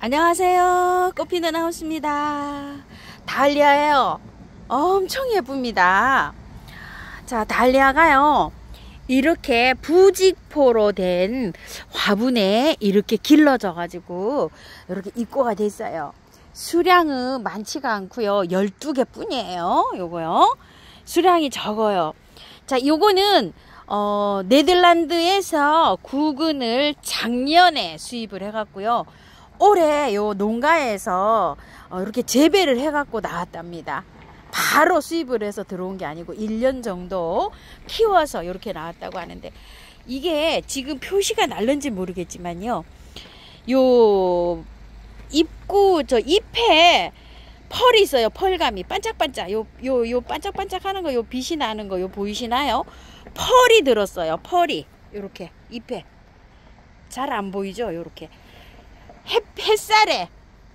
안녕하세요. 꽃피는 하우스입니다. 달리아예요. 엄청 예쁩니다. 자, 달리아가요, 이렇게 부직포로 된 화분에 이렇게 길러져 가지고 이렇게 입고가 됐어요. 수량은 많지가 않고요. 12개 뿐이에요. 요거요. 수량이 적어요. 자, 요거는 네덜란드에서 구근을 작년에 수입을 해갖고요. 올해 요 농가에서 이렇게 재배를 해갖고 나왔답니다. 바로 수입을 해서 들어온 게 아니고 1년 정도 키워서 이렇게 나왔다고 하는데, 이게 지금 표시가 날른지 모르겠지만요, 요 입구 저 잎에 펄이 있어요. 펄감이 반짝반짝, 요 반짝반짝 하는 거, 요 빛이 나는 거, 요 보이시나요? 펄이 들었어요. 펄이 요렇게 잎에 잘 안 보이죠? 요렇게 햇살에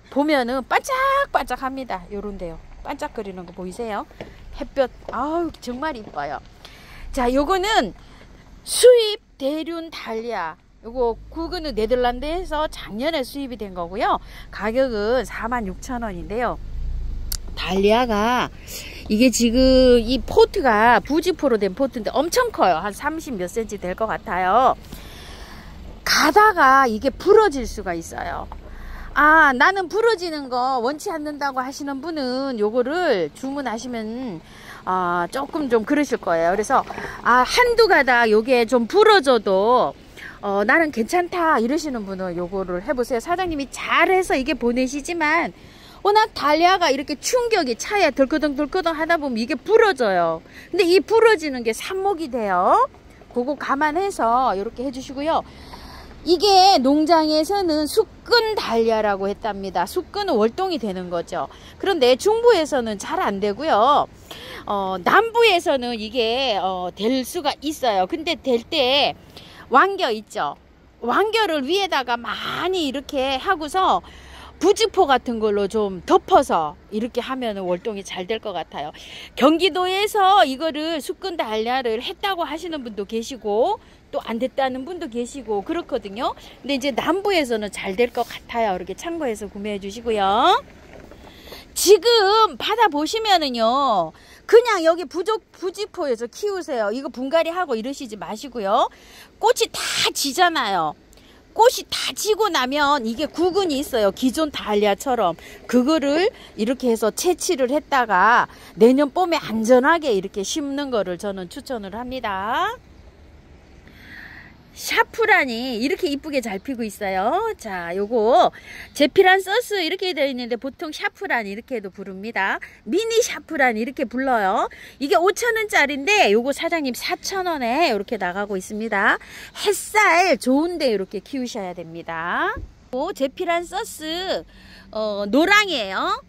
보면은 반짝반짝 합니다. 요런데요, 반짝거리는 거 보이세요? 햇볕, 아우 정말 이뻐요. 자, 요거는 수입 대륜 달리아, 요거 구근은 네덜란드에서 작년에 수입이 된 거고요. 가격은 46,000원인데요 달리아가 이게 지금 이 포트가 부직포로 된 포트인데 엄청 커요. 한 30 몇 cm 될 것 같아요. 가다가 이게 부러질 수가 있어요. 아, 나는 부러지는 거 원치 않는다고 하시는 분은 요거를 주문하시면 조금 좀 그러실 거예요. 그래서 한두 가닥 요게 좀 부러져도 나는 괜찮다 이러시는 분은 요거를 해보세요. 사장님이 잘해서 이게 보내시지만 워낙 달리아가 이렇게 충격이 차에 덜커덩 하다 보면 이게 부러져요. 근데 이 부러지는 게 삽목이 돼요. 그거 감안해서 이렇게 해주시고요. 이게 농장에서는 숙근 달리아라고 했답니다. 숙근은 월동이 되는 거죠. 그런데 중부에서는 잘 안 되고요. 남부에서는 이게 될 수가 있어요. 근데 될 때 왕겨 있죠. 왕겨를 위에다가 많이 이렇게 하고서 부직포 같은 걸로 좀 덮어서 이렇게 하면 월동이 잘 될 것 같아요. 경기도에서 이거를 숙근 달리아를 했다고 하시는 분도 계시고 또 안 됐다는 분도 계시고 그렇거든요. 근데 이제 남부에서는 잘 될 것 같아요. 이렇게 참고해서 구매해 주시고요. 지금 받아보시면은요, 그냥 여기 부직포에서 키우세요. 이거 분갈이 하고 이러시지 마시고요. 꽃이 다 지잖아요. 꽃이 다 지고 나면 이게 구근이 있어요. 기존 달리아처럼. 그거를 이렇게 해서 채취를 했다가 내년 봄에 안전하게 이렇게 심는 거를 저는 추천을 합니다. 샤프란이 이렇게 이쁘게 잘 피고 있어요. 자, 요거 제피란 서스 이렇게 되어 있는데 보통 샤프란 이렇게도 부릅니다. 미니 샤프란 이렇게 불러요. 이게 5,000원짜리인데 요거 사장님 4,000원에 이렇게 나가고 있습니다. 햇살 좋은데 이렇게 키우셔야 됩니다. 제피란 서스 노랑이에요.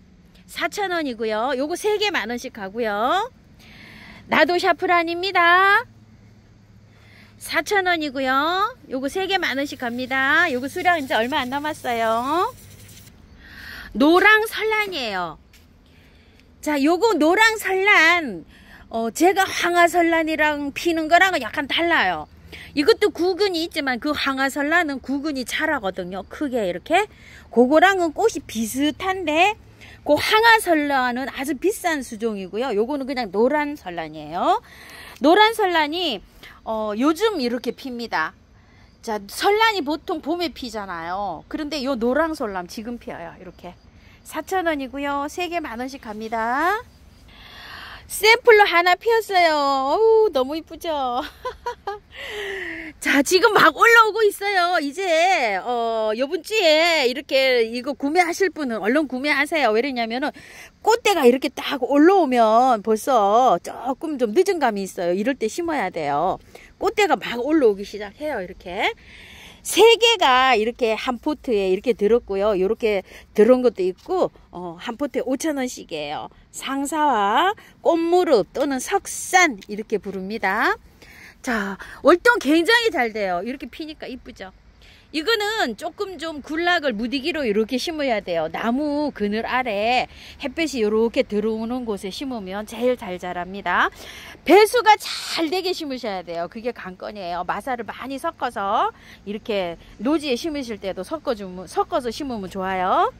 4,000원이고요. 요거 3개 만원씩 가고요. 나도 샤프란입니다. 4,000원이고요. 요거 3개 만원씩 갑니다. 요거 수량 이제 얼마 안 남았어요. 노랑 설란이에요. 자, 요거 노랑 설란, 제가 황화 설란이랑 피는 거랑은 약간 달라요. 이것도 구근이 있지만 그 황화 설란은 구근이 자라거든요. 크게 이렇게. 그거랑은 꽃이 비슷한데 그 황화 설란은 아주 비싼 수종이고요. 요거는 그냥 노란 설란이에요. 노란 설란이 요즘 이렇게 핍니다. 자, 설란이 보통 봄에 피잖아요. 그런데 요 노랑 설란 지금 피어요. 이렇게 4,000원이고요. 3개 만원씩 갑니다. 샘플로 하나 피었어요. 어우, 너무 이쁘죠? 자, 지금 막 올라오고 있어요. 이제 요번 주에 이렇게 이거 구매하실 분은 얼른 구매하세요. 왜냐면은 꽃대가 이렇게 딱 올라오면 벌써 조금 좀 늦은 감이 있어요. 이럴 때 심어야 돼요. 꽃대가 막 올라오기 시작해요. 이렇게 3개가 이렇게 한 포트에 이렇게 들었고요. 이렇게 들은 것도 있고 한 포트에 5,000원씩이에요. 상사와 꽃무릎 또는 석산 이렇게 부릅니다. 자, 월동 굉장히 잘 돼요. 이렇게 피니까 이쁘죠? 이거는 조금 좀 군락을 무디기로 이렇게 심어야 돼요. 나무 그늘 아래 햇볕이 이렇게 들어오는 곳에 심으면 제일 잘 자랍니다. 배수가 잘 되게 심으셔야 돼요. 그게 관건이에요. 마사를 많이 섞어서 이렇게 노지에 심으실 때도 섞어서 심으면 좋아요.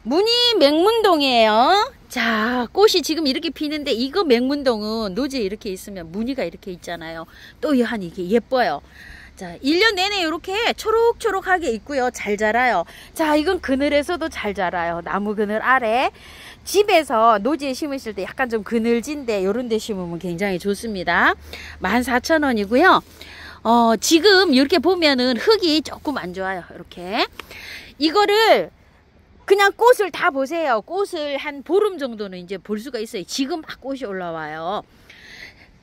무늬 맹문동이에요. 자, 꽃이 지금 이렇게 피는데 이거 맹문동은 노지에 이렇게 있으면 무늬가 이렇게 있잖아요. 또 한 이게 예뻐요. 자, 1년 내내 이렇게 초록초록하게 있고요. 잘 자라요. 자, 이건 그늘에서도 잘 자라요. 나무 그늘 아래. 집에서 노지에 심으실 때 약간 좀 그늘진데 요런 데 심으면 굉장히 좋습니다. 14,000원이고요. 지금 이렇게 보면은 흙이 조금 안 좋아요. 이렇게. 이거를 그냥 꽃을 다 보세요. 꽃을 한 보름 정도는 이제 볼 수가 있어요. 지금 막 꽃이 올라와요.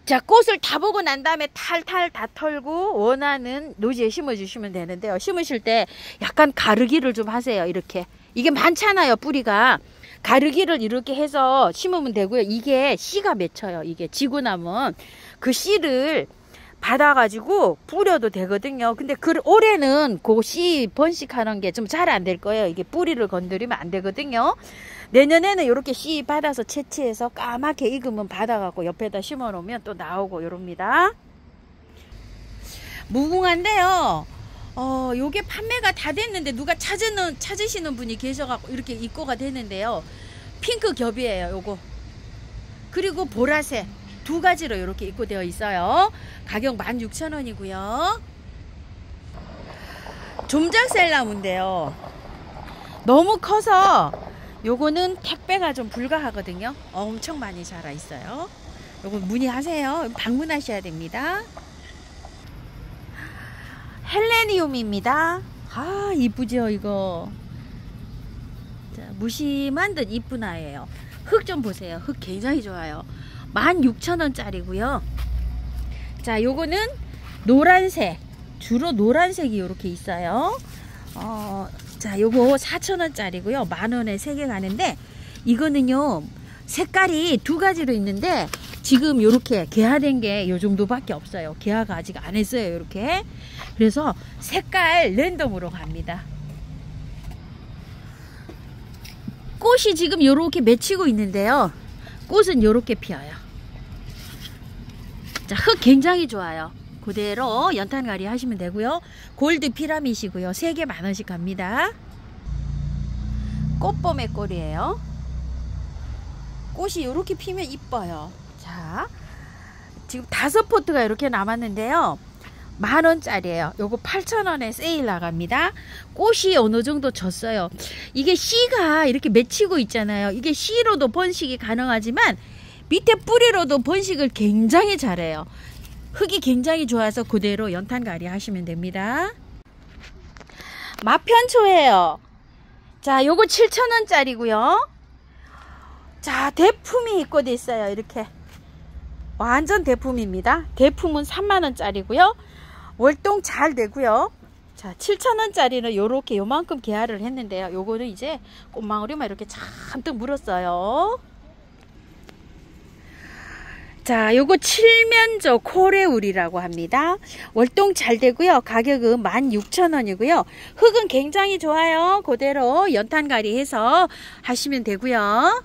자, 꽃을 다 보고 난 다음에 탈탈 다 털고 원하는 노지에 심어주시면 되는데요. 심으실 때 약간 가르기를 좀 하세요. 이렇게. 이게 많잖아요, 뿌리가. 가르기를 이렇게 해서 심으면 되고요. 이게 씨가 맺혀요. 이게 지고 나면 그 씨를 받아가지고 뿌려도 되거든요. 근데 올해는 그 씨 번식하는 게 좀 잘 안 될 거예요. 이게 뿌리를 건드리면 안 되거든요. 내년에는 이렇게 씨 받아서 채취해서 까맣게 익으면 받아갖고 옆에다 심어 놓으면 또 나오고 이럽니다. 무궁화인데요. 요게 판매가 다 됐는데 누가 찾으시는 분이 계셔갖고 이렇게 입고가 되는데요. 핑크 겹이에요, 요거. 그리고 보라색. 두 가지로 이렇게 입고되어 있어요. 가격 16,000원이고요. 좀작셀나무인데요. 너무 커서 요거는 택배가 좀 불가하거든요. 엄청 많이 자라 있어요. 요거 문의하세요. 방문하셔야 됩니다. 헬레니움입니다. 아, 이쁘죠 이거. 자, 무심한 듯 이쁜 아이예요. 흙 좀 보세요. 흙 굉장히 좋아요. 16,000원짜리고요. 자, 요거는 노란색. 주로 노란색이 이렇게 있어요. 자, 요거 4,000원짜리고요. 10,000원에 3개 가는데 이거는요 색깔이 두 가지로 있는데 지금 요렇게 개화된 게 요 정도밖에 없어요. 개화가 아직 안 했어요. 요렇게. 그래서 색깔 랜덤으로 갑니다. 꽃이 지금 요렇게 맺히고 있는데요. 꽃은 요렇게 피어요. 자, 흙 굉장히 좋아요. 그대로 연탄가리 하시면 되고요. 골드 피라밋이고요. 3개 10,000원씩 갑니다. 꽃봄의 꼴이에요. 꽃이 이렇게 피면 이뻐요. 자, 지금 5포트가 이렇게 남았는데요. 10,000원짜리예요. 요거 8,000원에 세일 나갑니다. 꽃이 어느 정도 졌어요. 이게 씨가 이렇게 맺히고 있잖아요. 이게 씨로도 번식이 가능하지만 밑에 뿌리로도 번식을 굉장히 잘해요. 흙이 굉장히 좋아서 그대로 연탄가리 하시면 됩니다. 마편초예요. 자, 요거 7,000원짜리고요. 자, 대품이 입고돼 있어요. 이렇게 완전 대품입니다. 대품은 30,000원짜리고요. 월동 잘 되고요. 자, 7,000원짜리는 요렇게 요만큼 개화를 했는데요. 요거는 이제 꽃망울이만 이렇게 잔뜩 물었어요. 자, 요거 칠면조 코레울이라고 합니다. 월동 잘 되고요. 가격은 16,000원이고요. 흙은 굉장히 좋아요. 그대로 연탄가리 해서 하시면 되고요.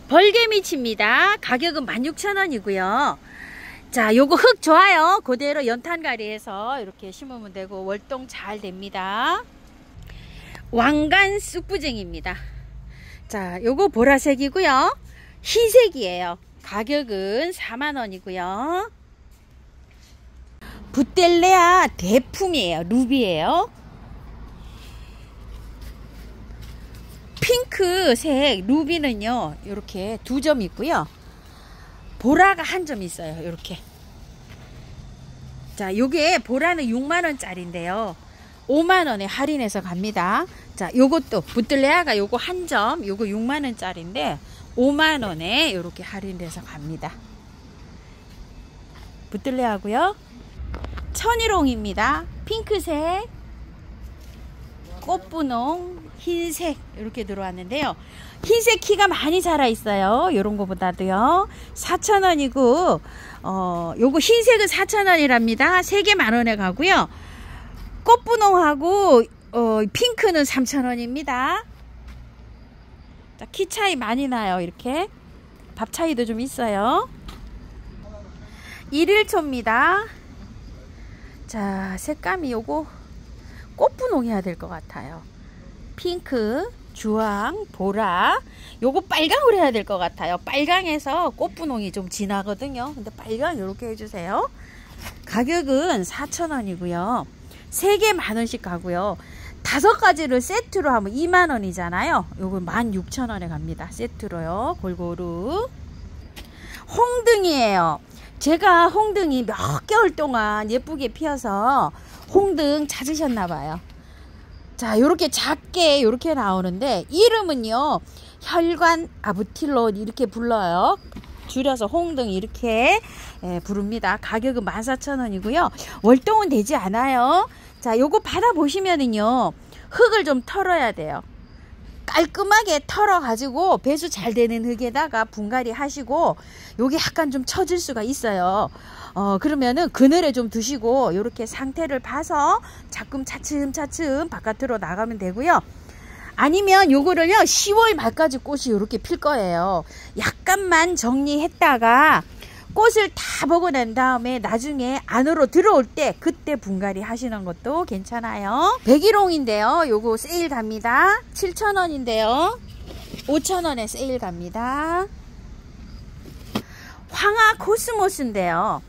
벌개미치입니다. 가격은 16,000원이고요. 자, 요거 흙 좋아요. 그대로 연탄가리 해서 이렇게 심으면 되고 월동 잘 됩니다. 왕관 쑥부쟁입니다. 자, 요거 보라색이고요. 흰색이에요. 가격은 40,000원이고요. 부텔레아 대품이에요. 루비예요. 핑크색 루비는요 이렇게 2점 있고요. 보라가 1점 있어요. 이렇게. 자, 요게 보라는 60,000원짜리인데요. 50,000원에 할인해서 갑니다. 자, 요것도 부텔레아가 요거 1점, 요거 60,000원짜리인데 50,000원에 이렇게 할인돼서 갑니다. 부텔레아고요. 천일홍입니다. 핑크색. 꽃분홍, 흰색 이렇게 들어왔는데요. 흰색 키가 많이 자라 있어요. 요런 거보다도요. 4,000원이고 요거 흰색은 4,000원이랍니다. 3개 10,000원에 가고요. 꽃분홍하고 핑크는 3,000원입니다. 자, 키 차이 많이 나요. 이렇게 밥 차이도 좀 있어요. 1일초입니다. 자, 색감이 요거 꽃분홍해야 될 것 같아요. 핑크, 주황, 보라, 요거 빨강으로 해야 될 것 같아요. 빨강에서 꽃분홍이 좀 진하거든요. 근데 빨강 이렇게 해주세요. 가격은 4,000원이고요 3개 10,000원씩 가고요 5가지를 세트로 하면 20,000원이잖아요 요거 16,000원에 갑니다. 세트로요. 골고루. 홍등이에요. 제가 홍등이 몇 개월 동안 예쁘게 피어서 홍등 찾으셨나봐요. 자, 요렇게 작게 요렇게 나오는데 이름은요 혈관 아부틸로 이렇게 불러요. 줄여서 홍등 이렇게 부릅니다. 가격은 14,000원이고요 월동은 되지 않아요. 자, 요거 받아보시면은요 흙을 좀 털어야 돼요. 깔끔하게 털어 가지고 배수 잘 되는 흙에다가 분갈이 하시고 요게 약간 좀 처질 수가 있어요. 그러면은 그늘에 좀 두시고 이렇게 상태를 봐서 자끔 차츰차츰 바깥으로 나가면 되고요. 아니면 요거를요 10월 말까지 꽃이 이렇게 필 거예요. 약간만 정리했다가 꽃을 다 보고 난 다음에 나중에 안으로 들어올 때 그때 분갈이 하시는 것도 괜찮아요. 백일홍인데요 요거 세일 갑니다. 7,000원인데요 5,000원에 세일 갑니다. 황화 코스모스인데요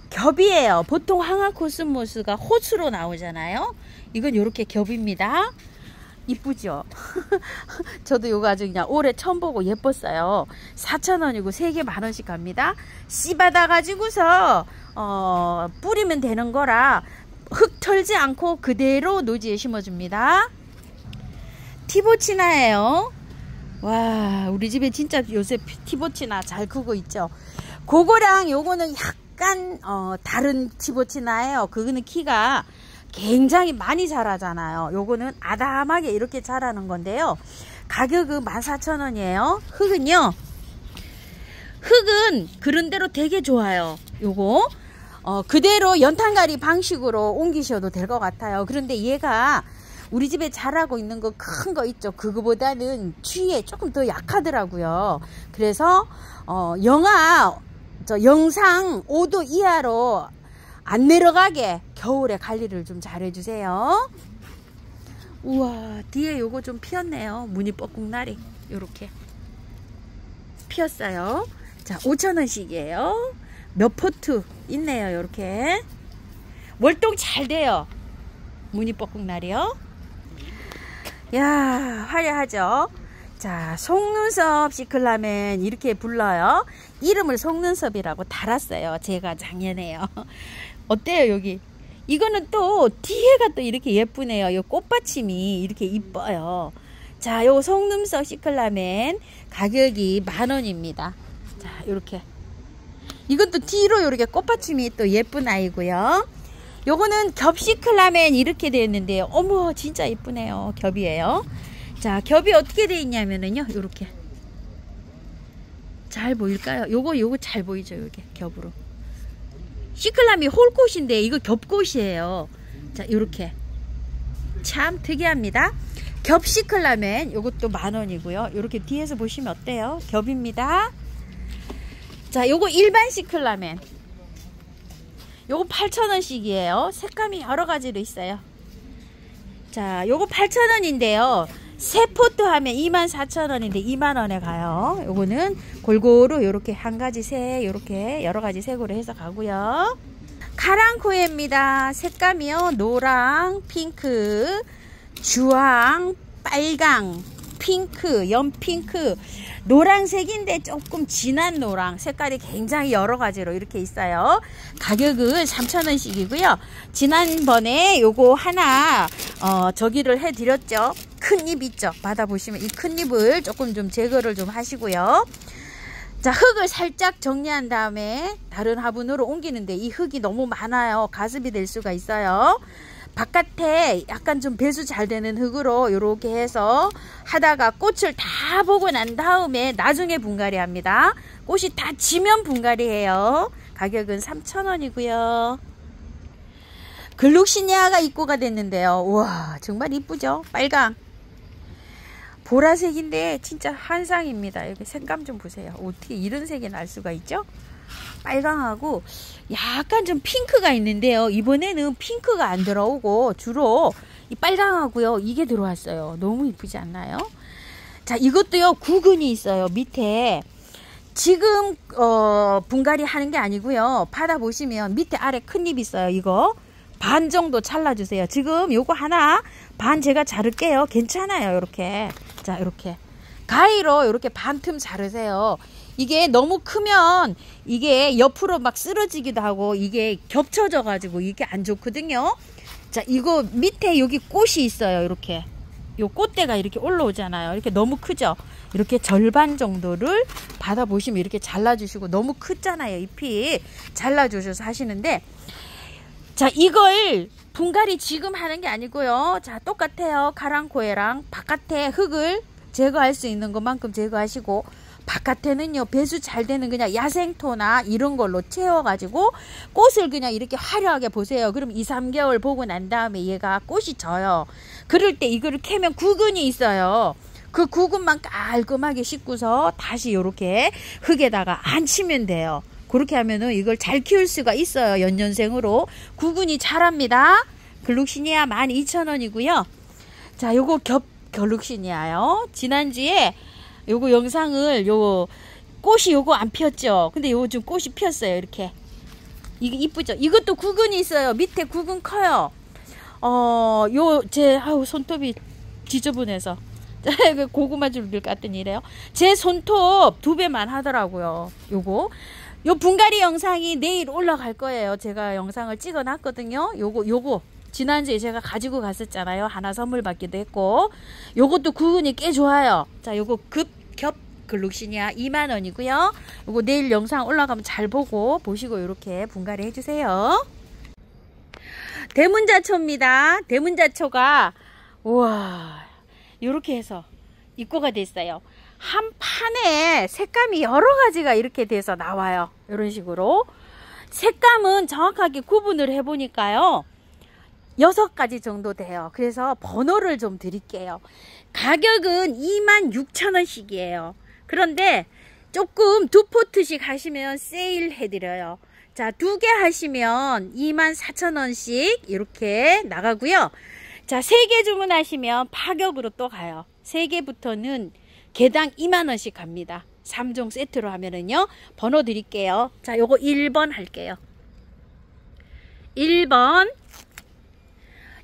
겹이에요. 보통 황화 코스모스가 호수로 나오잖아요. 이건 이렇게 겹입니다. 이쁘죠? 저도 요거 아주 그냥 올해 처음 보고 예뻤어요. 4,000원이고 3개 10,000원씩 갑니다. 씨 받아 가지고서 뿌리면 되는 거라 흙 털지 않고 그대로 노지에 심어줍니다. 티보치나예요. 와, 우리 집에 진짜 요새 티보치나 잘 크고 있죠. 그거랑 요거는 약간 다른 티보치나예요. 그거는 키가 굉장히 많이 자라잖아요. 요거는 아담하게 이렇게 자라는 건데요. 가격은 14,000원이에요. 흙은 그런대로 되게 좋아요. 요거 그대로 연탄가리 방식으로 옮기셔도 될 것 같아요. 그런데 얘가 우리 집에 자라고 있는 거 큰 거 있죠. 그거보다는 추위에 조금 더 약하더라고요. 그래서 영상 5도 이하로 안 내려가게 겨울에 관리를 좀 잘 해주세요. 우와, 뒤에 요거 좀 피었네요. 무늬 뻐꾹나리 요렇게 피었어요. 자, 5,000원씩이에요. 몇 포트 있네요. 요렇게 월동 잘 돼요. 무늬 뻐꾹나리요. 야, 화려하죠. 자, 속눈썹 시클라멘 이렇게 불러요. 이름을 속눈썹이라고 달았어요. 제가 작년에요. 어때요 여기? 이거는 또 뒤에가 또 이렇게 예쁘네요. 요 꽃받침이 이렇게 이뻐요. 자, 요 속눈썹 시클라멘 가격이 10,000원입니다. 자, 요렇게 이것도 뒤로 이렇게 꽃받침이 또 예쁜 아이고요. 요거는 겹 시클라멘 이렇게 되어 있는데요. 어머, 진짜 이쁘네요. 겹이에요. 자, 겹이 어떻게 되어 있냐면은요 요렇게 잘 보일까요? 요거 잘 보이죠? 요게 겹으로 시클라미 홀꽃인데 이거 겹꽃이에요. 자, 요렇게 참 특이합니다. 겹 시클라멘 요것도 10,000원이고요. 요렇게 뒤에서 보시면 어때요? 겹입니다. 자, 요거 일반 시클라멘 요거 8,000원씩이에요. 색감이 여러가지로 있어요. 자, 요거 8,000원인데요 세 포트 하면 24,000원인데 20,000원에 가요. 요거는 골고루 요렇게 한 가지 색, 요렇게 여러 가지 색으로 해서 가고요. 카랑코에입니다. 색감이요 노랑, 핑크, 주황, 빨강, 핑크, 연핑크, 노란색인데 조금 진한 노랑, 색깔이 굉장히 여러 가지로 이렇게 있어요. 가격은 3,000원씩이고요. 지난번에 요거 하나 저기를 해드렸죠. 큰 잎 있죠. 받아보시면 이 큰 잎을 조금 좀 제거를 좀 하시고요. 자, 흙을 살짝 정리한 다음에 다른 화분으로 옮기는데 이 흙이 너무 많아요. 가습이 될 수가 있어요. 바깥에 약간 좀 배수 잘 되는 흙으로 이렇게 해서 하다가 꽃을 다 보고 난 다음에 나중에 분갈이 합니다. 꽃이 다 지면 분갈이 해요. 가격은 3,000원이고요. 글룩시니아가 입고가 됐는데요. 우와, 정말 이쁘죠? 빨강. 보라색인데 진짜 한상입니다. 여기 색감 좀 보세요. 어떻게 이런 색이 날 수가 있죠? 빨강하고 약간 좀 핑크가 있는데요. 이번에는 핑크가 안 들어오고 주로 이 빨강하고요. 이게 들어왔어요. 너무 이쁘지 않나요? 자, 이것도요. 구근이 있어요. 밑에. 지금 분갈이 하는 게 아니고요. 받아보시면 밑에 아래 큰 잎 있어요. 이거 반 정도 잘라주세요. 지금 요거 하나 반 제가 자를게요. 괜찮아요. 이렇게. 자, 이렇게 가위로 이렇게 반틈 자르세요. 이게 너무 크면 이게 옆으로 막 쓰러지기도 하고 이게 겹쳐져 가지고 이게 안 좋거든요. 자, 이거 밑에 여기 꽃이 있어요. 이렇게 요 꽃대가 이렇게 올라오잖아요. 이렇게 너무 크죠. 이렇게 절반 정도를 받아보시면 이렇게 잘라주시고, 너무 크잖아요. 잎이 잘라주셔서 하시는데, 자, 이걸 분갈이 지금 하는 게 아니고요. 자, 똑같아요. 카랑코에랑 바깥에 흙을 제거할 수 있는 것만큼 제거하시고, 바깥에는요, 배수 잘 되는 그냥 야생토나 이런 걸로 채워가지고 꽃을 그냥 이렇게 화려하게 보세요. 그럼 2, 3개월 보고 난 다음에 얘가 꽃이 져요. 그럴 때 이거를 캐면 구근이 있어요. 그 구근만 깔끔하게 씻고서 다시 이렇게 흙에다가 앉히면 돼요. 그렇게 하면은 이걸 잘 키울 수가 있어요. 연년생으로. 구근이 자랍니다. 글룩시니아 12,000원이고요. 자, 요거 글룩시니아요. 지난주에 요거 영상을 꽃이 요거 안 피었죠. 근데 요거 좀 꽃이 피었어요. 이렇게. 이게 이쁘죠. 이것도 구근이 있어요. 밑에 구근 커요. 아우, 손톱이 지저분해서. 고구마 줄길 깠더니 이래요. 제 손톱 2배만 하더라고요. 요 분갈이 영상이 내일 올라갈 거예요. 제가 영상을 찍어 놨거든요. 요거 지난주에 제가 가지고 갔었잖아요. 하나 선물 받기도 했고, 요것도 구근이 꽤 좋아요. 자, 요거 겹 글룩시니아 2만원이고요. 요거 내일 영상 올라가면 잘 보시고 이렇게 분갈이 해주세요. 대문자초입니다. 대문자초가 우와, 요렇게 해서 입고가 됐어요. 한 판에 색감이 여러 가지가 이렇게 돼서 나와요. 이런 식으로 색감은 정확하게 구분을 해보니까요, 6가지 정도 돼요. 그래서 번호를 좀 드릴게요. 가격은 26,000원씩이에요. 그런데 조금 2포트씩 하시면 세일 해드려요. 자, 2개 하시면 24,000원씩 이렇게 나가고요. 자, 3개 주문하시면 파격으로 또 가요. 3개부터는 개당 2만원씩 갑니다. 3종 세트로 하면은요. 번호 드릴게요. 자, 요거 1번 할게요. 1번,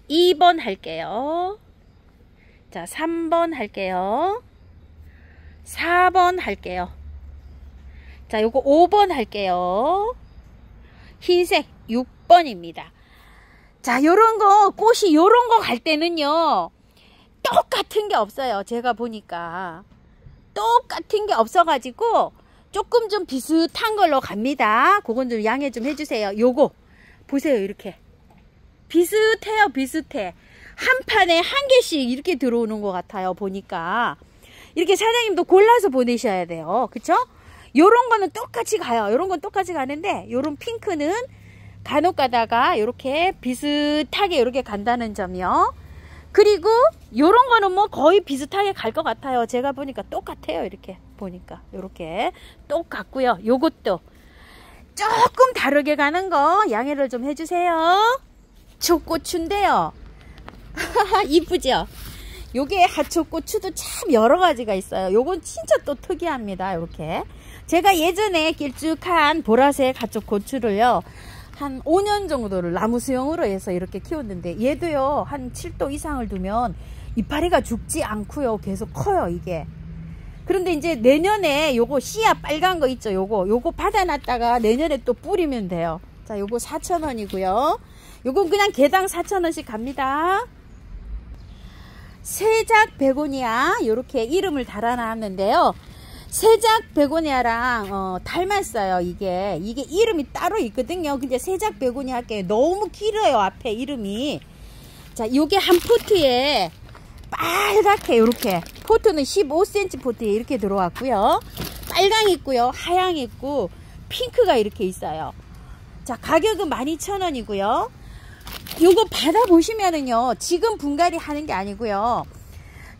2번 할게요. 자, 3번 할게요. 4번 할게요. 자, 요거 5번 할게요. 흰색 6번입니다. 자, 요런 거, 꽃이 요런 거 갈 때는요, 똑같은 게 없어요. 제가 보니까 똑같은 게 없어가지고 조금 좀 비슷한 걸로 갑니다. 그건 좀 양해 좀 해주세요. 요거 보세요. 이렇게 비슷해요. 비슷해. 한 판에 한 개씩 이렇게 들어오는 것 같아요. 보니까 이렇게 사장님도 골라서 보내셔야 돼요. 그쵸? 요런 거는 똑같이 가요. 요런 건 똑같이 가는데, 요런 핑크는 간혹 가다가 이렇게 비슷하게 이렇게 간다는 점이요. 그리고 요런 거는 뭐 거의 비슷하게 갈 것 같아요. 제가 보니까 똑같아요. 이렇게 보니까 이렇게 똑같고요. 요것도 조금 다르게 가는 거 양해를 좀 해주세요. 하초고추인데요. 이쁘죠? 요게 하초고추도 참 여러 가지가 있어요. 요건 진짜 또 특이합니다. 이렇게 제가 예전에 길쭉한 보라색 하초고추를요, 한 5년 정도를 나무 수영으로 해서 이렇게 키웠는데, 얘도요 한 7도 이상을 두면 이파리가 죽지 않고요, 계속 커요 이게. 그런데 이제 내년에 요거 씨앗 빨간 거 있죠, 요거 받아놨다가 내년에 또 뿌리면 돼요. 자, 요거 4,000원이고요 요건 그냥 개당 4,000원씩 갑니다. 세작 베고니아 요렇게 이름을 달아놨는데요, 세작 베고니아랑 닮았어요. 이게 이름이 따로 있거든요. 근데 세작 베고니아 게 너무 길어요. 앞에 이름이. 자, 요게 한 포트에 빨갛게 이렇게 포트는 15cm 포트에 이렇게 들어왔고요. 빨강 있고요. 하양 있고 핑크가 이렇게 있어요. 자, 가격은 12,000원이고요. 요거 받아보시면은요, 지금 분갈이 하는 게 아니고요.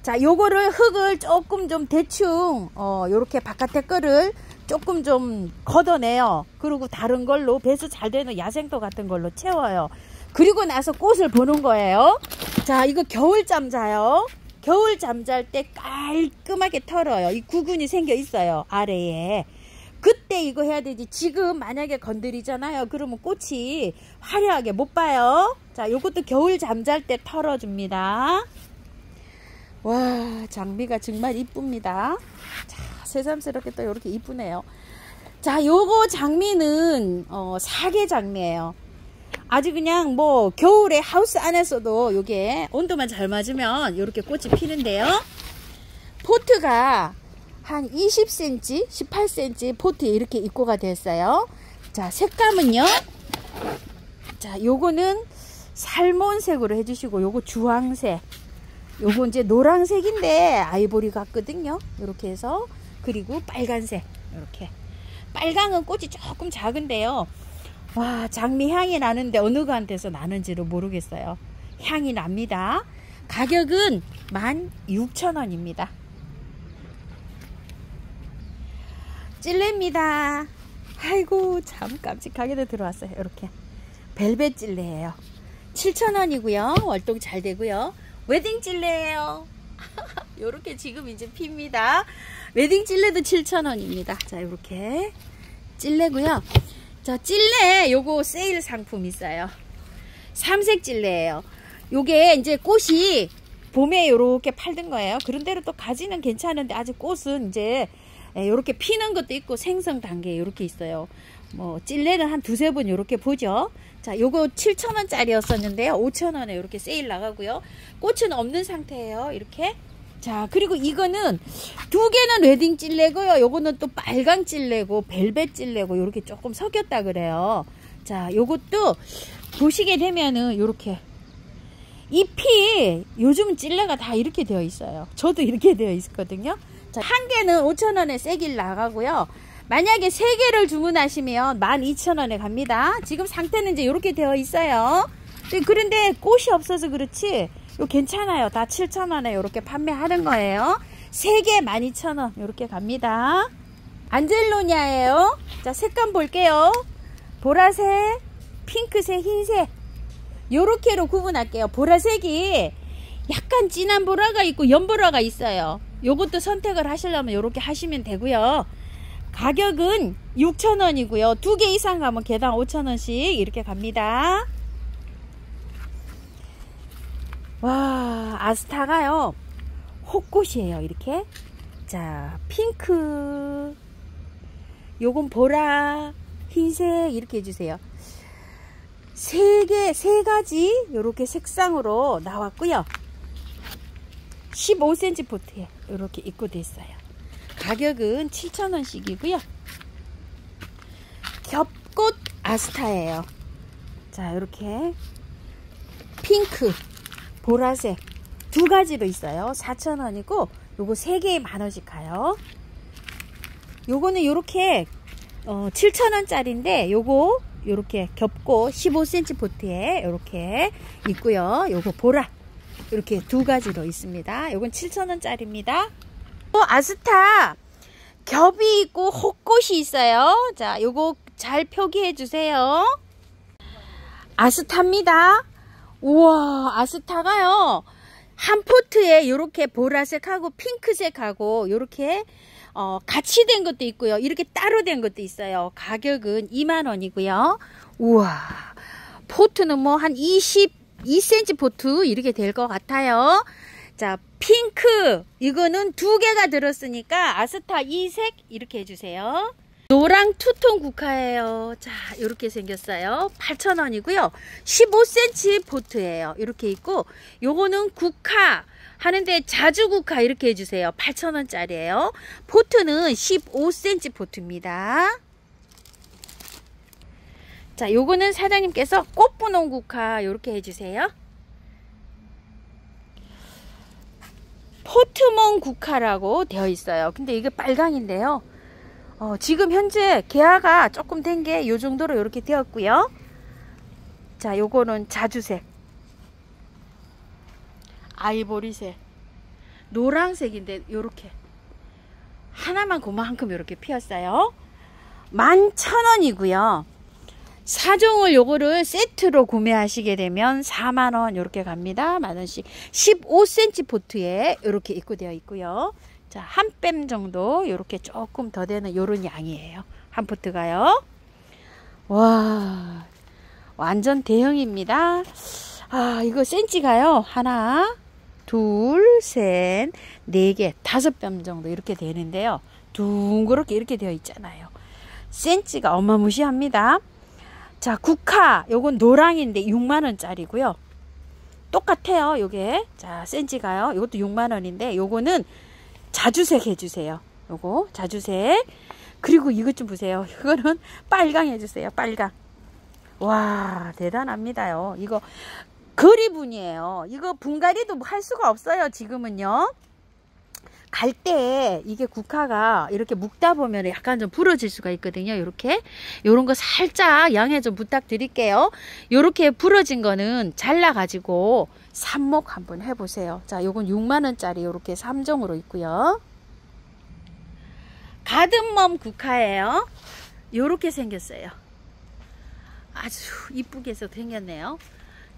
자, 요거를 흙을 조금 좀 대충 요렇게 바깥에 거를 조금 좀 걷어내요. 그리고 다른 걸로 배수 잘 되는 야생토 같은 걸로 채워요. 그리고 나서 꽃을 보는 거예요. 자, 이거 겨울 잠자요. 겨울 잠잘 때 깔끔하게 털어요. 이 구근이 생겨 있어요, 아래에. 그때 이거 해야 되지. 지금 만약에 건드리잖아요. 그러면 꽃이 화려하게 못 봐요. 자, 요것도 겨울 잠잘 때 털어줍니다. 와, 장미가 정말 이쁩니다. 자, 새삼스럽게 또 이렇게 이쁘네요. 자, 요거 장미는 사계 장미예요. 아주 그냥 뭐 겨울에 하우스 안에서도 요게 온도만 잘 맞으면 이렇게 꽃이 피는데요. 포트가 한 20cm, 18cm 포트에 이렇게 입고가 됐어요. 자, 색감은요. 자, 요거는 살몬색으로 해주시고, 요거 주황색, 요거 이제 노란색인데 아이보리 같거든요. 이렇게 해서, 그리고 빨간색, 이렇게. 빨강은 꽃이 조금 작은데요. 와, 장미 향이 나는데 어느 거한테서 나는지를 모르겠어요. 향이 납니다. 가격은 16,000원입니다. 찔레입니다. 아이고, 참 깜찍하게도 들어왔어요. 이렇게 벨벳 찔레예요. 7,000원이고요. 월동 잘 되고요. 웨딩 찔레예요. 요렇게 지금 이제 핍니다. 웨딩 찔레도 7,000원입니다. 자, 요렇게 찔레고요. 자, 찔레 요거 세일 상품 있어요. 삼색 찔레예요. 요게 이제 꽃이 봄에 요렇게 팔던 거예요. 그런대로 또 가지는 괜찮은데 아직 꽃은 이제 요렇게 피는 것도 있고 생성 단계에 요렇게 있어요. 뭐 찔레는 한 두세 번 요렇게 보죠. 자, 요거 7,000원짜리였었는데요. 5,000원에 요렇게 세일 나가고요. 꽃은 없는 상태예요. 이렇게. 자, 그리고 이거는 두 개는 웨딩 찔레고요. 요거는 또 빨강 찔레고 벨벳 찔레고 요렇게 조금 섞였다 그래요. 자, 요것도 보시게 되면은 요렇게 잎이 요즘 찔레가 다 이렇게 되어 있어요. 저도 이렇게 되어 있거든요. 자, 한 개는 5,000원에 세길 나가고요. 만약에 세 개를 주문하시면 12,000원에 갑니다. 지금 상태는 이제 이렇게 되어 있어요. 그런데 꽃이 없어서 그렇지 요 괜찮아요. 다 7,000원에 이렇게 판매하는 거예요. 세 개 12,000원 이렇게 갑니다. 안젤로냐예요. 자, 색감 볼게요. 보라색, 핑크색, 흰색 요렇게로 구분할게요. 보라색이 약간 진한 보라가 있고 연보라가 있어요. 요것도 선택을 하시려면 요렇게 하시면 되고요. 가격은 6,000원이고요. 두 개 이상 가면 개당 5,000원씩 이렇게 갑니다. 와, 아스타가요 혹꽃이에요. 이렇게. 자, 핑크, 요건 보라, 흰색 이렇게 해주세요. 세 가지 요렇게 색상으로 나왔고요. 15cm 포트에 이렇게 입고돼 있어요. 가격은 7,000원씩이고요. 겹꽃 아스타예요. 자, 이렇게 핑크, 보라색 두 가지로 있어요. 4,000원이고 요거 3개에 10,000원씩 가요. 요거는 요렇게 7,000원짜리인데 요거 요렇게 겹고 15cm 포트에 요렇게 있고요. 요거 보라 이렇게 두 가지로 있습니다. 요건 7,000원짜리입니다. 아스타 겹이 있고 혹꽃이 있어요. 자, 요거 잘 표기해 주세요. 아스타입니다. 우와, 아스타가요 한 포트에 요렇게 보라색하고 핑크색하고 요렇게 같이 된 것도 있고요. 이렇게 따로 된 것도 있어요. 가격은 20,000원이고요. 우와, 포트는 뭐 한 22cm 포트 이렇게 될 것 같아요. 자, 핑크 이거는 두 개가 들었으니까 아스타 2색 이렇게 해주세요. 노랑 투톤 국화예요. 자, 이렇게 생겼어요. 8,000원이고요. 15cm 포트예요. 이렇게 있고 요거는 국화 하는데 자주 국화 이렇게 해주세요. 8,000원짜리예요. 포트는 15cm 포트입니다. 자, 요거는 사장님께서 꽃분홍 국화 이렇게 해주세요. 포트몬 국화라고 되어 있어요. 근데 이게 빨강인데요. 지금 현재 개화가 조금 된 게 요 정도로 이렇게 되었고요. 자, 요거는 자주색, 아이보리색, 노란색인데 요렇게 하나만 그만큼 이렇게 피었어요. 11,000원이고요. 4종을 요거를 세트로 구매하시게 되면 4만원 이렇게 갑니다. 만원씩 15cm 포트에 이렇게 입고되어 있고요. 자, 한 뺨 정도 이렇게 조금 더 되는 요런 양이에요. 한 포트가요. 와, 완전 대형입니다. 아, 이거 센치가요. 하나, 둘, 셋, 네 개, 5뺨 정도 이렇게 되는데요. 둥그렇게 이렇게 되어 있잖아요. 센치가 어마무시합니다. 자, 국화 요건 노랑인데 6만원짜리고요. 똑같아요. 요게 자, 센치가요. 요것도 6만원인데 요거는 자주색 해주세요. 요거 자주색. 그리고 이것 좀 보세요. 이거는 빨강 해주세요. 빨강. 와, 대단합니다요. 이거 거리분이에요. 이거 분갈이도 할 수가 없어요. 지금은요. 갈 때 이게 국화가 이렇게 묶다 보면 약간 좀 부러질 수가 있거든요. 이렇게 요런 거 살짝 양해 좀 부탁드릴게요. 요렇게 부러진 거는 잘라 가지고 삽목 한번 해보세요. 자, 요건 6만원짜리 요렇게 3종으로 있고요. 가든멈 국화예요. 요렇게 생겼어요. 아주 이쁘게 생겼네요.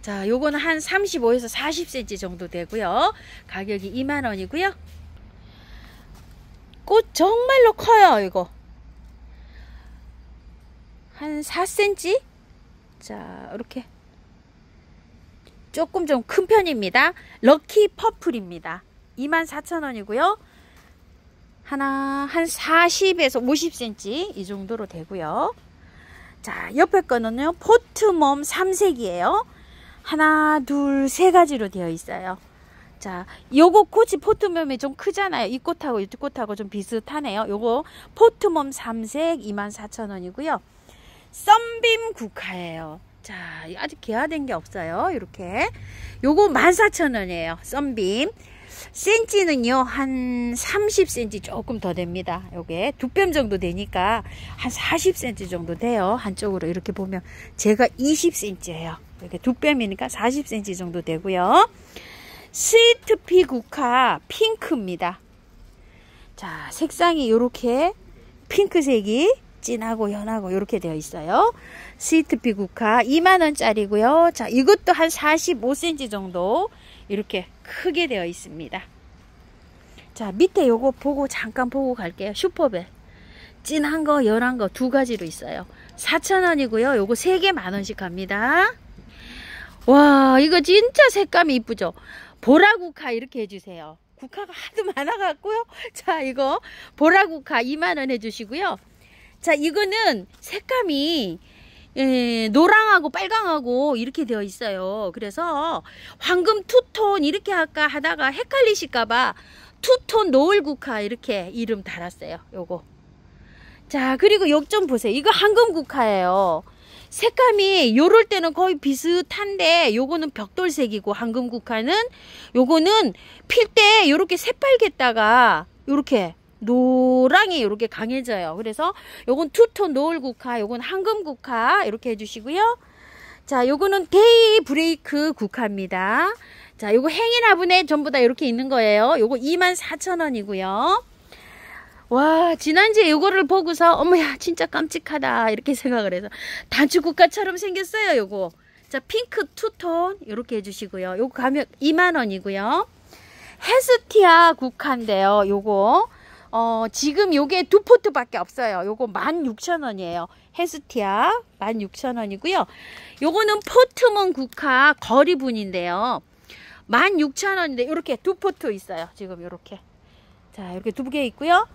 자, 요거는 한 35에서 40cm 정도 되고요. 가격이 2만원이고요. 꽃 정말로 커요. 이거 한 4cm. 자, 이렇게 조금 좀 큰 편입니다. 럭키 퍼플입니다. 24,000원이고요 하나 한 40에서 50cm 이 정도로 되고요. 자, 옆에 거는요 포트멈 3색이에요 하나, 둘, 세 가지로 되어 있어요. 자, 요거 꽃이 포트멈이 좀 크잖아요. 이 꽃하고 이 꽃하고 좀 비슷하네요. 요거 포트멈 3색 24,000원이고요. 썬빔 국화예요. 자, 아직 개화된 게 없어요. 이렇게 요거 14,000원이에요. 썬빔. 센치는요 한 30cm 조금 더 됩니다. 요게 2뼘 정도 되니까 한 40cm 정도 돼요. 한쪽으로 이렇게 보면 제가 20cm예요. 이렇게 2뼘이니까 40cm 정도 되고요. 스위트피 국화 핑크입니다. 자, 색상이 이렇게 핑크색이 진하고 연하고 이렇게 되어 있어요. 스위트피 국화 2만원짜리고요. 자, 이것도 한 45cm 정도 이렇게 크게 되어 있습니다. 자, 밑에 요거 보고 잠깐 보고 갈게요. 슈퍼벨 진한 거 연한 거 두 가지로 있어요. 4,000원이고요. 요거 3개 만원씩 갑니다. 와, 이거 진짜 색감이 이쁘죠. 보라국화 이렇게 해주세요. 국화가 하도 많아갖고요. 자, 이거 보라국화 2만원 해주시고요. 자, 이거는 색감이 노랑하고 빨강하고 이렇게 되어 있어요. 그래서 황금 투톤 이렇게 할까 하다가 헷갈리실까봐 투톤 노을국화 이렇게 이름 달았어요. 요거. 자, 그리고 요 좀 보세요. 이거 황금국화예요. 색감이 요럴 때는 거의 비슷한데 요거는 벽돌색이고 황금국화는 요거는 필 때 요렇게 새빨겠다가 요렇게 노랑이 이렇게 강해져요. 그래서 요건 투톤 노을국화, 요건 황금국화 이렇게 해주시고요. 자, 요거는 데이 브레이크 국화입니다. 자, 요거 행인화분에 전부 다 이렇게 있는 거예요. 요거 24,000원이고요. 와, 지난주에 요거를 보고서 어머야 진짜 깜찍하다 이렇게 생각을 해서 단추국화처럼 생겼어요. 요거. 자, 핑크 투톤 이렇게 해주시고요. 요거 가격 2만원이고요. 헤스티아 국화인데요. 요거 지금 요게 2포트 밖에 없어요. 요거 16,000원이에요. 헤스티아 16,000원이고요. 요거는 포트몬 국화 거리분인데요. 16,000원인데 이렇게 2포트 있어요. 지금 이렇게. 자, 이렇게 2개 있고요.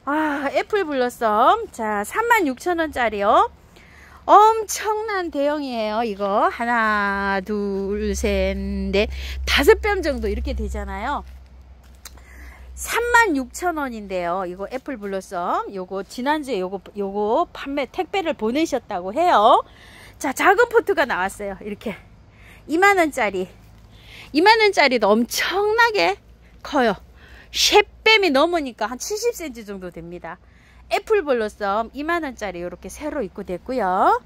아, 애플 블러썸. 자, 36,000원짜리요. 엄청난 대형이에요. 이거 하나, 둘, 셋, 넷, 5뼘 정도 이렇게 되잖아요. 36,000원인데요. 이거 애플 블러썸. 요거 지난주에 요거 판매 택배를 보내셨다고 해요. 자, 작은 포트가 나왔어요. 이렇게 2만원짜리. 2만원짜리도 엄청나게 커요. 쉐뺨이 넘으니까 한 70cm 정도 됩니다. 애플 블러썸 2만원짜리 이렇게 새로 입고됐고요.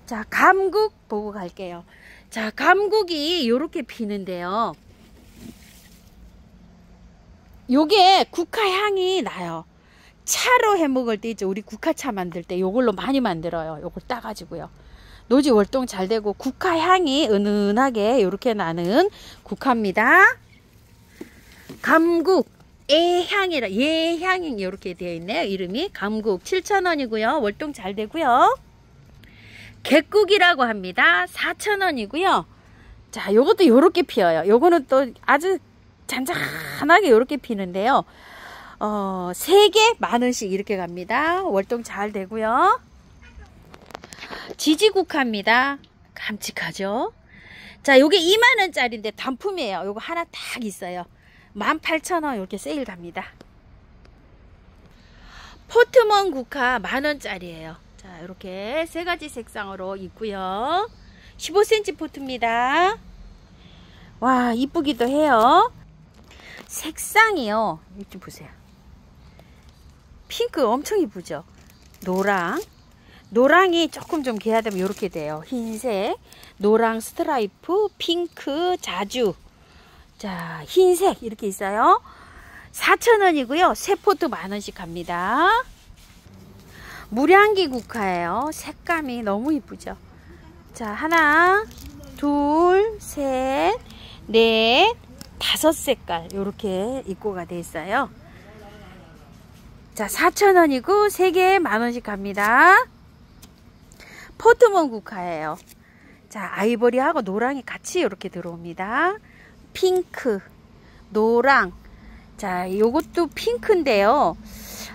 자, 감국 보고 갈게요. 자, 감국이 이렇게 피는데요. 요게 국화향이 나요. 차로 해 먹을 때 있죠. 우리 국화차 만들 때 요걸로 많이 만들어요. 요걸 따가지고요. 노지 월동 잘 되고 국화향이 은은하게 이렇게 나는 국화입니다. 감국 예향이라 예향이 이렇게 되어 있네요. 이름이 감국 7,000원이고요. 월동 잘 되고요. 객국이라고 합니다. 4,000원이고요. 자, 요것도 요렇게 피어요. 요거는 또 아주 잔잔하게 요렇게 피는데요. 3개 10,000원씩 이렇게 갑니다. 월동 잘 되고요. 지지국화입니다. 깜찍하죠? 자, 요게 2만원짜리인데 단품이에요. 요거 하나 딱 있어요. 18,000원 이렇게 세일 갑니다. 포트먼 국화 10,000원짜리예요. 자, 이렇게 3가지 색상으로 있고요. 15cm 포트입니다. 와, 이쁘기도 해요. 색상이요. 이렇게 보세요. 핑크 엄청 이쁘죠? 노랑이 조금 좀 개화되면 이렇게 돼요. 흰색, 노랑 스트라이프, 핑크, 자주. 자, 흰색 이렇게 있어요. 4,000원이고요. 세 포트 10,000원씩 갑니다. 무량기 국화예요. 색감이 너무 이쁘죠? 자, 하나, 둘, 셋, 넷, 5색깔 이렇게 입고가 돼 있어요. 자, 4,000원이고 3개 10,000원씩 갑니다. 포트먼 국화예요. 자, 아이보리하고 노랑이 같이 이렇게 들어옵니다. 핑크, 노랑. 자, 요것도 핑크인데요.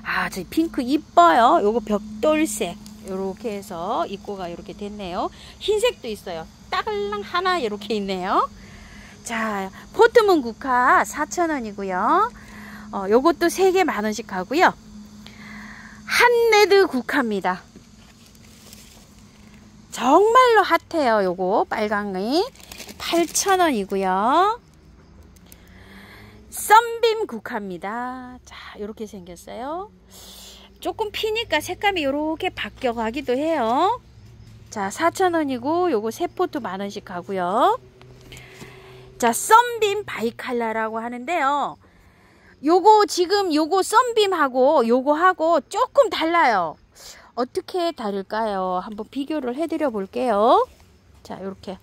아, 저 핑크 이뻐요. 요거 벽돌색. 요렇게 해서 입고가 이렇게 됐네요. 흰색도 있어요. 따글랑 하나 이렇게 있네요. 자, 포트먼 국화 4,000원이고요. 요것도 3개 10,000원씩 가고요. 한레드 국화입니다. 정말로 핫해요. 요거 빨강이 8,000원이고요. 썬빔 국화입니다. 자, 이렇게 생겼어요. 조금 피니까 색감이 이렇게 바뀌어 가기도 해요. 자, 4,000원이고 요거 세 포트 10,000원씩 가고요. 자, 썬빔 바이칼라라고 하는데요. 요거 지금 요거 썬빔하고 요거하고 조금 달라요. 어떻게 다를까요? 한번 비교를 해드려 볼게요. 자, 요렇게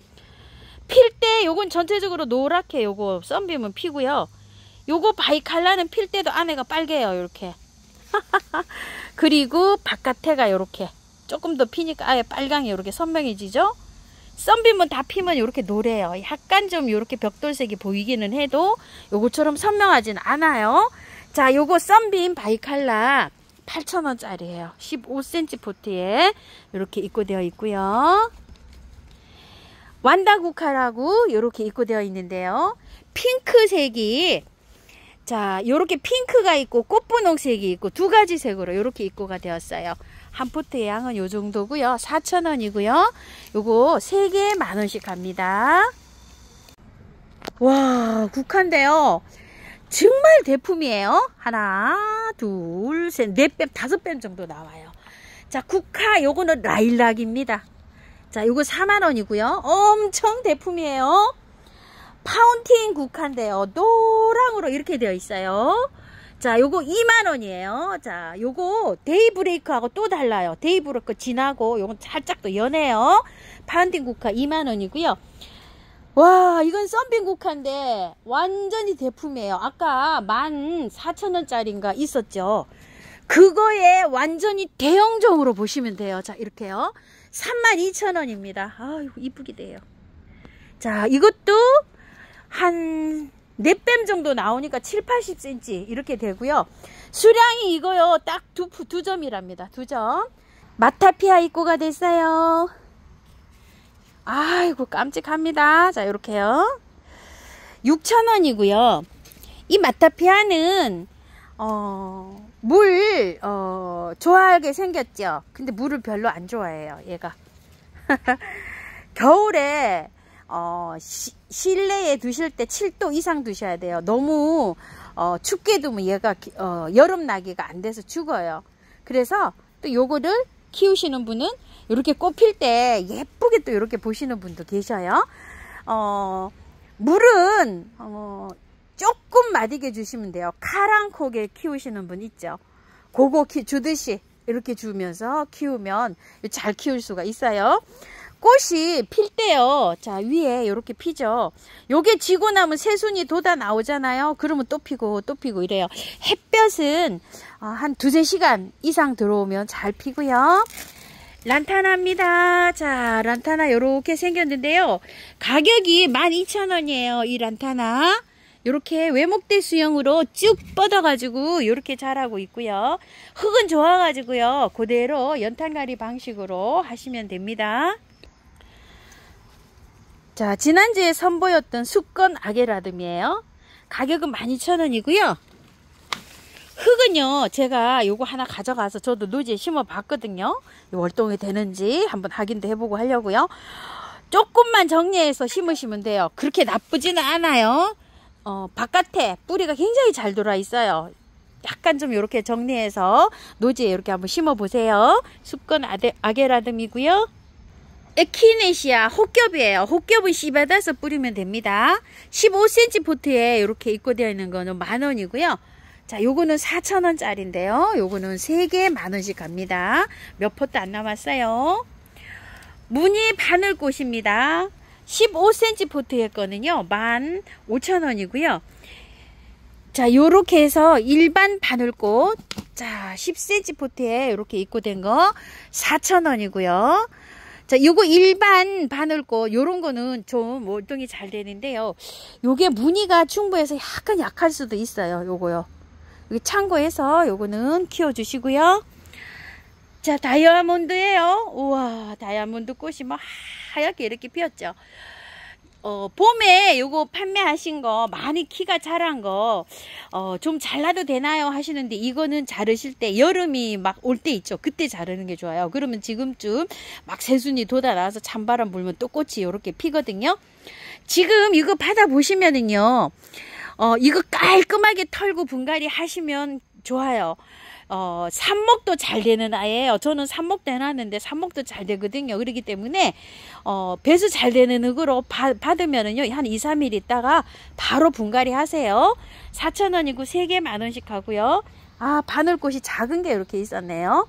필 때 요건 전체적으로 노랗게 요거 썬빔은 피고요. 요거 바이칼라는 필 때도 안에가 빨개요. 요렇게 그리고 바깥에가 요렇게 조금 더 피니까 아예 빨강이 요렇게 선명해지죠. 썬빔은 다 피면 요렇게 노래요. 약간 좀 요렇게 벽돌색이 보이기는 해도 요거처럼 선명하진 않아요. 자, 요거 썬빔 바이칼라 8,000원짜리예요. 15cm 포트에 이렇게 입고되어 있고요. 완다국화라고 이렇게 입고되어 있는데요. 핑크색이 자, 요렇게 핑크가 있고 꽃분홍색이 있고 2가지 색으로 이렇게 입고가 되었어요. 한 포트의 양은 요 정도고요. 4,000원이고요. 요거 3개 10,000원씩 갑니다. 와, 국화인데요. 정말 대품이에요. 하나, 둘, 셋, 4뺨, 5뺨 정도 나와요. 자, 국화 요거는 라일락입니다. 자, 요거 40,000원이고요. 엄청 대품이에요. 파운틴 국화인데요. 노랑으로 이렇게 되어 있어요. 자, 요거 20,000원이에요. 자, 요거 데이브레이크하고 또 달라요. 데이브레이크 진하고 요건 살짝 또 연해요. 파운틴 국화 20,000원이고요. 와, 이건 썬빔 국화인데 완전히 대품이에요. 아까 14,000원짜리인가 있었죠. 그거에 완전히 대형종으로 보시면 돼요. 자, 이렇게요. 32,000원입니다. 아유, 이쁘기도 해요. 자, 이것도 한 4뺨 정도 나오니까 7, 80cm 이렇게 되고요. 수량이 이거요. 딱 두 점이랍니다. 2점. 마타피아 입고가 됐어요. 아이고, 깜찍합니다. 자, 이렇게요. 6,000원이고요. 이 마타피아는 물 좋아하게 생겼죠. 근데 물을 별로 안 좋아해요. 얘가 겨울에 실내에 두실 때 7도 이상 두셔야 돼요. 너무 춥게 두면 얘가 여름 나기가 안 돼서 죽어요. 그래서 또 요거를 키우시는 분은 이렇게 꽃 필 때 예쁘게 또 이렇게 보시는 분도 계셔요. 물은 조금 마디게 주시면 돼요. 카랑콕에 키우시는 분 있죠. 그거 주듯이 이렇게 주면서 키우면 잘 키울 수가 있어요. 꽃이 필 때요. 자, 위에 이렇게 피죠. 요게 지고 나면 새순이 돋아 나오잖아요. 그러면 또 피고 또 피고 이래요. 햇볕은 한 2~3시간 이상 들어오면 잘 피고요. 란타나입니다. 자, 란타나 요렇게 생겼는데요. 가격이 12,000원이에요. 이 란타나. 요렇게 외목대 수영으로 쭉 뻗어가지고 요렇게 자라고 있고요. 흙은 좋아가지고요. 그대로 연탄가리 방식으로 하시면 됩니다. 자, 지난주에 선보였던 수건 아게라듬이에요. 가격은 12,000원이고요. 흙은요, 제가 요거 하나 가져가서 저도 노지에 심어 봤거든요. 월동이 되는지 한번 확인도 해보고 하려고요. 조금만 정리해서 심으시면 돼요. 그렇게 나쁘지는 않아요. 바깥에 뿌리가 굉장히 잘 돌아 있어요. 약간 좀 이렇게 정리해서 노지에 이렇게 한번 심어 보세요. 수건 아게라듬이고요. 에키네시아 혹겹이에요. 혹겹은 씨 받아서 뿌리면 됩니다. 15cm 포트에 이렇게 입고되어 있는 거는 10,000원이고요. 자, 요거는 4,000원짜리인데요. 요거는 3개 10,000원씩 갑니다. 몇 포트 안 남았어요. 무늬 바늘꽃입니다. 15cm 포트의 거는요 15,000원이고요. 자, 요렇게 해서 일반 바늘꽃, 자 10cm 포트에 이렇게 입고된 거 4,000원이고요. 자, 요거 일반 바늘꽃 요런 거는 좀 월동이 잘 되는데요. 요게 무늬가 충분해서 약간 약할 수도 있어요. 요거요. 여기 참고해서 요거는 키워 주시고요. 자, 다이아몬드예요. 우와, 다이아몬드 꽃이 뭐 하얗게 이렇게 피었죠. 봄에 요거 판매하신 거 많이 키가 자란 거 좀 잘라도 되나요 하시는데, 이거는 자르실 때 여름이 막 올 때 있죠. 그때 자르는 게 좋아요. 그러면 지금쯤 막 새순이 돋아나서 찬바람 불면 또 꽃이 이렇게 피거든요. 지금 이거 받아보시면은요, 이거 깔끔하게 털고 분갈이 하시면 좋아요. 삽목도 잘 되는 아이예요. 저는 삽목도 해놨는데 삽목도 잘 되거든요. 그렇기 때문에 배수 잘 되는 흙으로 받으면은요 한 2~3일 있다가 바로 분갈이 하세요. 4,000원이고 3개 10,000원씩 하고요. 아, 바늘꽃이 작은 게 이렇게 있었네요.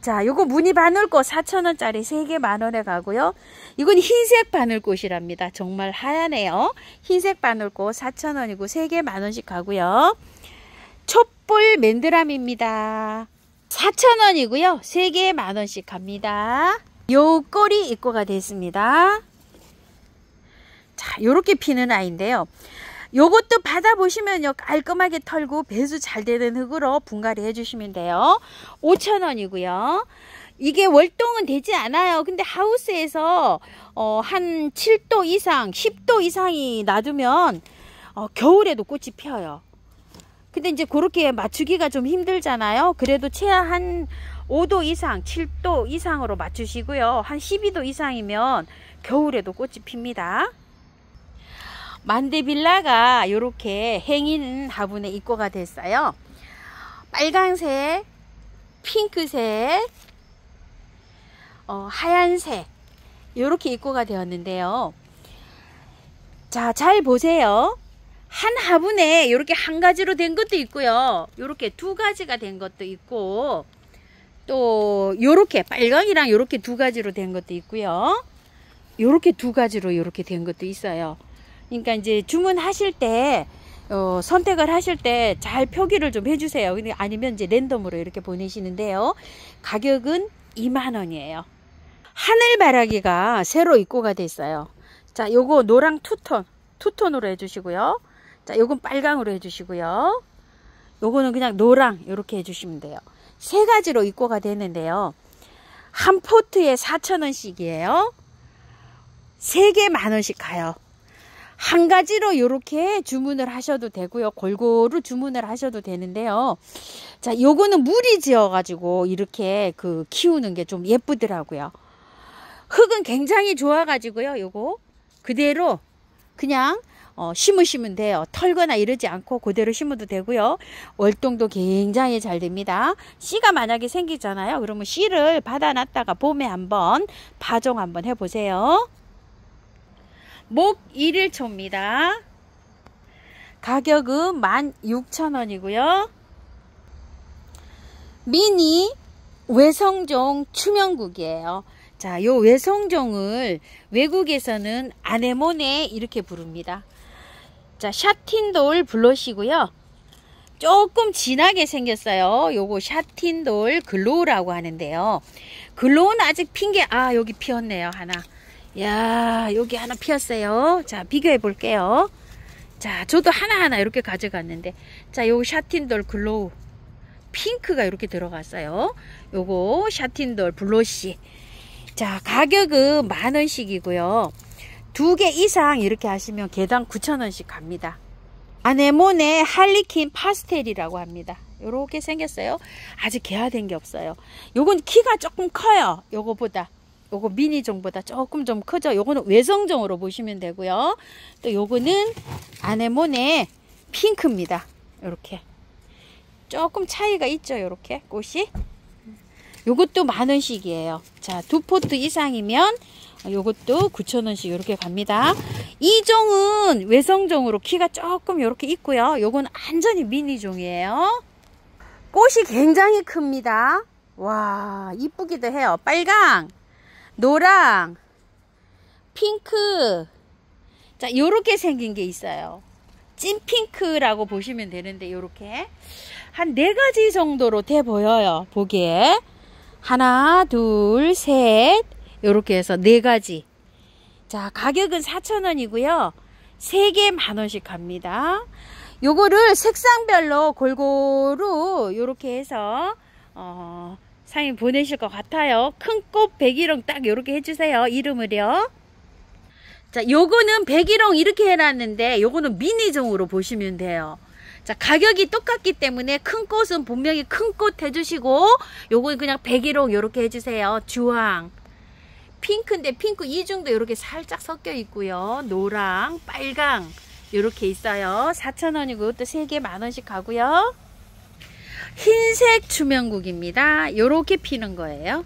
자, 요거 무늬 바늘꽃 4,000원짜리 3개 10,000원에 가고요. 이건 흰색 바늘꽃이랍니다. 정말 하얀해요. 흰색 바늘꽃 4,000원이고 3개 10,000원씩 가고요. 촛불 맨드람입니다. 4,000원이고요. 3개에 10,000원씩 갑니다. 요 꼬리 입고가 됐습니다. 자, 요렇게 피는 아이인데요. 요것도 받아보시면요, 깔끔하게 털고 배수 잘 되는 흙으로 분갈이 해주시면 돼요. 5,000원이고요. 이게 월동은 되지 않아요. 근데 하우스에서 한 7도 이상, 10도 이상이 놔두면 겨울에도 꽃이 피어요. 근데 이제 그렇게 맞추기가 좀 힘들잖아요. 그래도 최하 한 5도 이상, 7도 이상으로 맞추시고요. 한 12도 이상이면 겨울에도 꽃이 핍니다. 만데빌라가 이렇게 행인 화분에 입고가 됐어요. 빨간색, 핑크색, 하얀색 이렇게 입고가 되었는데요. 자, 잘 보세요. 한 화분에 이렇게 한 가지로 된 것도 있고요. 이렇게 2가지가 된 것도 있고, 또 요렇게 빨강이랑 요렇게 2가지로 된 것도 있고요. 요렇게 2가지로 요렇게 된 것도 있어요. 그러니까 이제 주문하실 때 선택을 하실 때 잘 표기를 좀 해주세요. 아니면 이제 랜덤으로 이렇게 보내시는데요. 가격은 20,000원이에요. 하늘바라기가 새로 입고가 됐어요. 자, 요거 노랑 투톤으로 해주시고요. 자, 요건 빨강으로 해주시고요. 요거는 그냥 노랑 이렇게 해주시면 돼요. 3가지로 입고가 되는데요. 한 포트에 4,000원씩이에요. 3개 10,000원씩 가요. 한 가지로 이렇게 주문을 하셔도 되고요. 골고루 주문을 하셔도 되는데요. 자, 요거는 무리 지어 가지고 이렇게 키우는 게 좀 예쁘더라고요. 흙은 굉장히 좋아 가지고요. 요거 그대로 그냥 심으시면 돼요. 털거나 이러지 않고 그대로 심어도 되고요. 월동도 굉장히 잘 됩니다. 씨가 만약에 생기잖아요. 그러면 씨를 받아놨다가 봄에 한번 파종 한번 해보세요. 목 1일초입니다. 가격은 16,000원이고요. 미니 외성종 추명국이에요. 자, 요 외성종을 외국에서는 아네모네 이렇게 부릅니다. 자, 샤틴돌 블러시고요. 조금 진하게 생겼어요. 요거 샤틴돌 글로우라고 하는데요. 글로우는 아직 핀 게, 여기 피었네요. 하나. 야, 여기 하나 피었어요. 자, 비교해 볼게요. 자, 저도 하나하나 이렇게 가져갔는데, 자, 요거 샤틴돌 글로우. 핑크가 이렇게 들어갔어요. 요거 샤틴돌 블러시. 자, 가격은 10,000원씩이고요. 2개 이상 이렇게 하시면 개당 9,000원씩 갑니다. 아네모네 할리퀸 파스텔이라고 합니다. 요렇게 생겼어요. 아직 개화된 게 없어요. 요건 키가 조금 커요. 요거보다. 요거 미니종보다 조금 좀 크죠. 요거는 외성종으로 보시면 되고요. 또 요거는 아네모네 핑크입니다. 요렇게. 조금 차이가 있죠. 요렇게 꽃이. 요것도 10,000원씩이에요. 자, 2포트 이상이면 요것도 9,000원씩 이렇게 갑니다. 이 종은 외성종으로 키가 조금 이렇게 있고요. 요건 완전히 미니종이에요. 꽃이 굉장히 큽니다. 와, 이쁘기도 해요. 빨강, 노랑, 핑크. 자, 요렇게 생긴 게 있어요. 찐핑크라고 보시면 되는데 요렇게 한 4가지 정도로 돼 보여요. 보기에. 하나, 둘, 셋. 요렇게 해서 4가지. 자, 가격은 4,000원이고요. 3개 10,000원씩 갑니다. 요거를 색상별로 골고루 요렇게 해서 사인 보내실 것 같아요. 큰 꽃 백일홍 딱 요렇게 해주세요. 이름을요. 자, 요거는 백일홍 이렇게 해놨는데 요거는 미니종으로 보시면 돼요. 자, 가격이 똑같기 때문에 큰 꽃은 분명히 큰 꽃 해주시고 요거는 그냥 백일홍 요렇게 해주세요. 주황, 핑크인데 핑크 이중도 요렇게 살짝 섞여 있고요. 노랑, 빨강 요렇게 있어요. 4,000원이고 또 3개 10,000원씩 가고요. 흰색 추명국입니다. 요렇게 피는 거예요.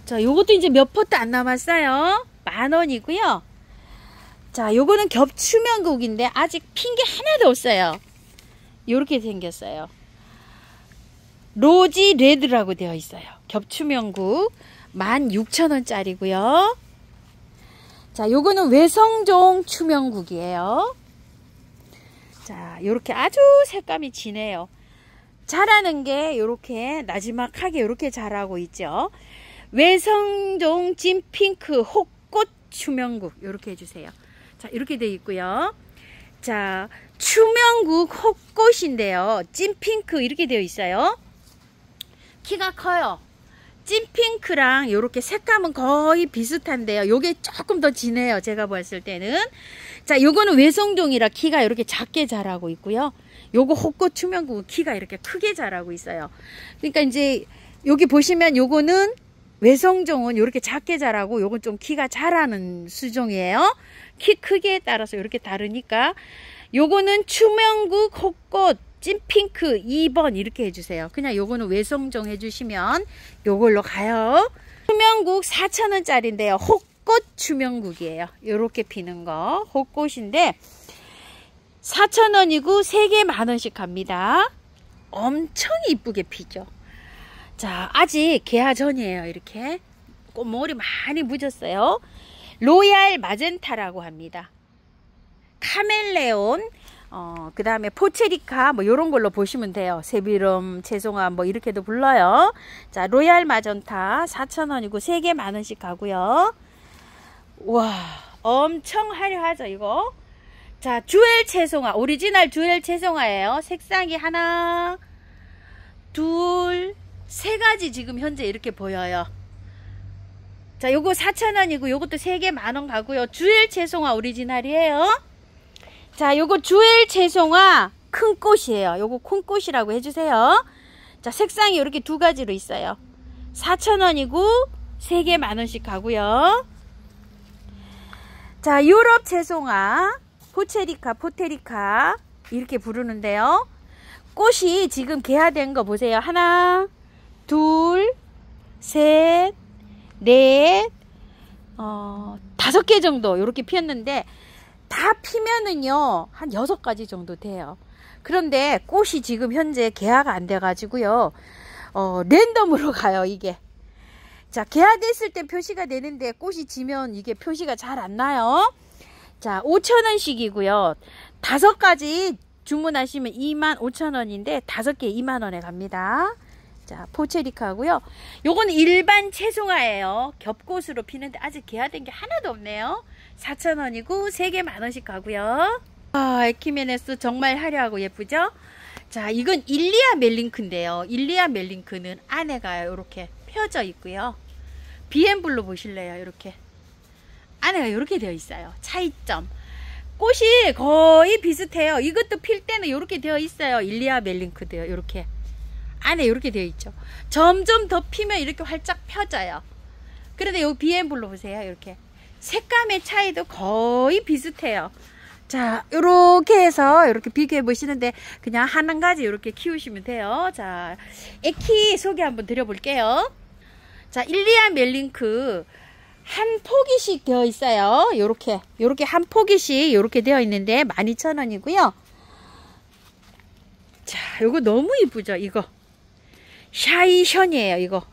자, 요것도 이제 몇 포트 안 남았어요. 10,000원이고요. 자, 요거는 겹추명국인데 아직 핀 게 하나도 없어요. 요렇게 생겼어요. 로지 레드라고 되어 있어요. 겹추명국 16,000원짜리고요. 자, 요거는 외성종 추명국이에요. 자, 요렇게 아주 색감이 진해요. 자라는 게 요렇게 나지막하게 요렇게 자라고 있죠. 외성종 찐핑크 혹꽃 추명국 요렇게 해주세요. 자, 이렇게 되어 있고요. 자, 추명국 혹꽃인데요. 찐핑크 이렇게 되어 있어요. 키가 커요. 찐핑크랑 이렇게 색감은 거의 비슷한데요. 요게 조금 더 진해요. 제가 봤을 때는. 자, 요거는 외성종이라 키가 이렇게 작게 자라고 있고요. 요거 혹꽃 추명국은 키가 이렇게 크게 자라고 있어요. 그러니까 이제 여기 보시면 요거는 외성종은 이렇게 작게 자라고 요건 좀 키가 자라는 수종이에요. 키 크기에 따라서 이렇게 다르니까 요거는 추명국 혹꽃 찐핑크 2번 이렇게 해주세요. 그냥 요거는 외성종 해주시면 요걸로 가요. 추명국 4,000원짜리인데요. 혹꽃 추명국이에요. 요렇게 피는 거 혹꽃인데 4,000원이고 3개 10,000원씩 갑니다. 엄청 이쁘게 피죠. 자, 아직 개화 전이에요. 이렇게 꽃물이 많이 묻었어요. 로얄 마젠타라고 합니다. 카멜레온, 그 다음에 포체리카 뭐 요런 걸로 보시면 돼요. 세비름, 채송화 뭐 이렇게도 불러요. 자, 로얄 마젠타 4,000원이고 3개 10,000원씩 가고요. 와, 엄청 화려하죠 이거. 자, 주엘 채송화, 오리지널 주엘 채송화예요. 색상이 하나, 둘, 3가지 지금 현재 이렇게 보여요. 자, 요거 4,000원이고 요것도 3개 10,000원 가고요. 주엘 채송화 오리지널이에요. 자, 요거 주엘 채송화 큰 꽃이에요. 요거 큰 꽃이라고 해주세요. 자, 색상이 이렇게 2가지로 있어요. 4,000원이고 3개 10,000원씩 가고요. 자, 유럽 채송화 포체리카, 포테리카 이렇게 부르는데요. 꽃이 지금 개화된 거 보세요. 하나, 둘, 셋, 넷, 5개 정도 이렇게 피었는데 다 피면은요 한 6가지 정도 돼요. 그런데 꽃이 지금 현재 개화가 안 돼 가지고요 랜덤으로 가요. 이게 자, 개화됐을 때 표시가 되는데 꽃이 지면 이게 표시가 잘 안 나요. 자, 5,000원씩이고요 5가지 주문하시면 25,000원인데 5개 2만원에 갑니다. 자, 포체리카고요. 요건 일반 채송화예요. 겹꽃으로 피는데 아직 개화된 게 하나도 없네요. 4,000원이고 3개 만원씩 가고요. 아, 에키메네스 정말 화려하고 예쁘죠? 자, 이건 일리아 멜링크인데요. 일리아 멜링크는 안에가 이렇게 펴져 있고요. 비엔블로 보실래요? 이렇게 안에가 이렇게 되어 있어요. 차이점. 꽃이 거의 비슷해요. 이것도 필 때는 이렇게 되어 있어요. 일리아 멜링크도요. 이렇게 안에 이렇게 되어 있죠. 점점 더 피면 이렇게 활짝 펴져요. 그런데 여기 비엔블로 보세요. 이렇게 색감의 차이도 거의 비슷해요. 자, 이렇게 해서 이렇게 비교해 보시는데 그냥 한 가지 이렇게 키우시면 돼요. 자, 에키 소개 한번 드려볼게요. 자, 일리아 멜링크 한 포기씩 되어 있어요. 요렇게 한 포기씩 요렇게 되어 있는데 12,000원이고요. 자, 요거 너무 이쁘죠? 이거 샤이션이에요. 이거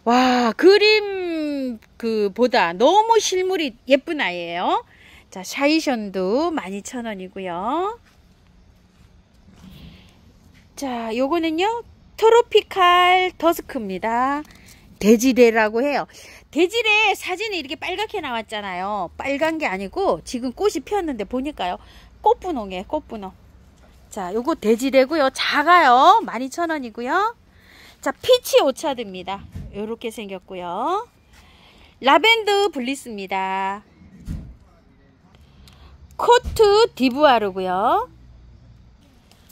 와, 그림 보다 너무 실물이 예쁜 아이예요. 자, 샤이션도 12,000원이고요. 자, 요거는요 트로피칼 더스크입니다. 대지레라고 해요. 대지레 사진이 이렇게 빨갛게 나왔잖아요. 빨간 게 아니고 지금 꽃이 피었는데 보니까요 꽃분홍이에요. 꽃분홍. 자, 요거 대지레고요. 작아요. 12,000원이고요. 자, 피치 오차드입니다. 요렇게 생겼고요. 라벤더 블리스입니다. 코트 디부아르고요.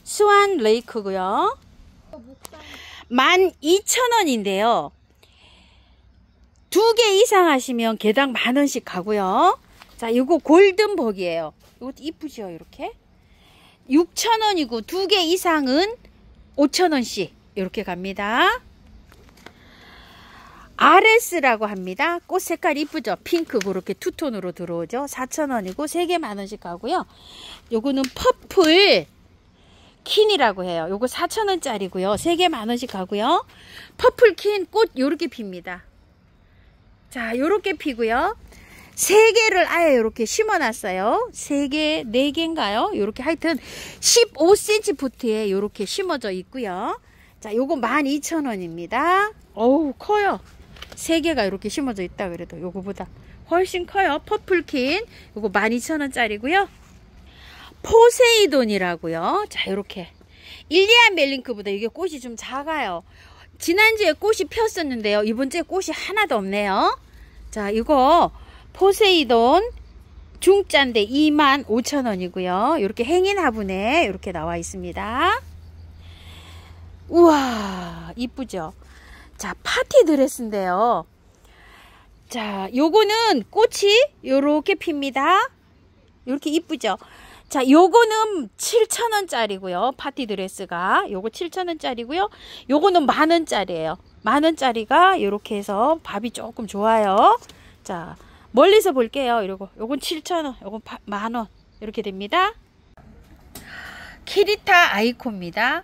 스완 레이크고요. 12,000원인데요. 2개 이상 하시면 개당 만원씩 가고요. 자, 요거 골든복이에요. 이것도 이쁘죠? 이렇게 6,000원이고 2개 이상은 5,000원씩 이렇게 갑니다. RS라고 합니다. 꽃 색깔 이쁘죠? 핑크 그렇게 투톤으로 들어오죠. 4,000원이고 3개 만원씩 가고요. 요거는 퍼플 킨이라고 해요. 요거 4,000원짜리고요. 3개 만원씩 가고요. 퍼플 킨 꽃 요렇게 핍니다. 자, 요렇게 피고요. 3개를 아예 요렇게 심어 놨어요. 3개, 4개인가요? 요렇게 하여튼 15cm 포트에 요렇게 심어져 있고요. 자, 요거 12,000원입니다. 어우, 커요. 3개가 이렇게 심어져 있다 그래도 요거보다 훨씬 커요. 퍼플킨 요거 12,000원짜리고요. 포세이돈이라고요. 자, 요렇게 일리아 멜링크보다 이게 꽃이 좀 작아요. 지난주에 꽃이 폈었는데요. 이번주에 꽃이 하나도 없네요. 자, 이거 포세이돈 중짜인데 25,000원이고요. 이렇게 행인 화분에 이렇게 나와 있습니다. 우와, 이쁘죠? 자, 파티 드레스인데요. 자, 요거는 꽃이 요렇게 핍니다. 요렇게 이쁘죠? 자, 요거는 7,000원짜리고요. 파티 드레스가 요거 7,000원짜리고요. 요거는 만원짜리예요. 만원짜리가 요렇게 해서 밥이 조금 좋아요. 자, 멀리서 볼게요. 이러고 요건 7,000원, 요건 만원 이렇게 됩니다. 키리타 아이코입니다.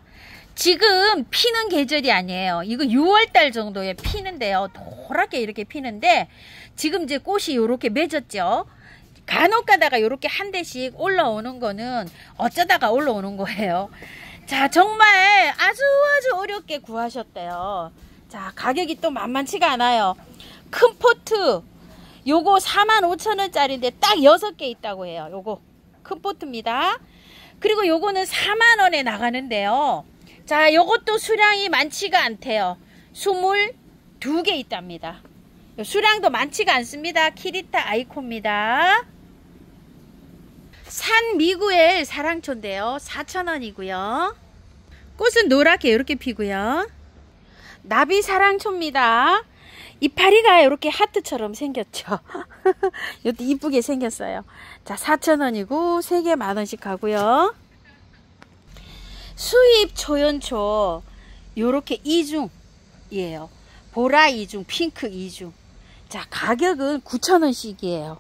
지금 피는 계절이 아니에요. 이거 6월달 정도에 피는데요. 노랗게 이렇게 피는데 지금 이제 꽃이 요렇게 맺었죠. 간혹 가다가 요렇게 한 대씩 올라오는 거는 어쩌다가 올라오는 거예요. 자, 정말 아주 어렵게 구하셨대요. 자, 가격이 또 만만치가 않아요. 큰 포트 요거 45,000원짜리인데 딱 6개 있다고 해요. 요거 큰 포트입니다. 그리고 요거는 4만원에 나가는데요. 자, 요것도 수량이 많지가 않대요. 22개 있답니다. 수량도 많지가 않습니다. 키리타 아이코입니다. 산 미구엘 사랑초인데요. 4,000원이고요. 꽃은 노랗게 이렇게 피고요. 나비 사랑초입니다. 이파리가 이렇게 하트처럼 생겼죠. 이것도 이쁘게 생겼어요. 자, 4,000원이고 3개 만원씩 하고요. 수입 초연초 요렇게 이중이에요. 보라 이중, 핑크 이중. 자, 가격은 9,000원씩이에요.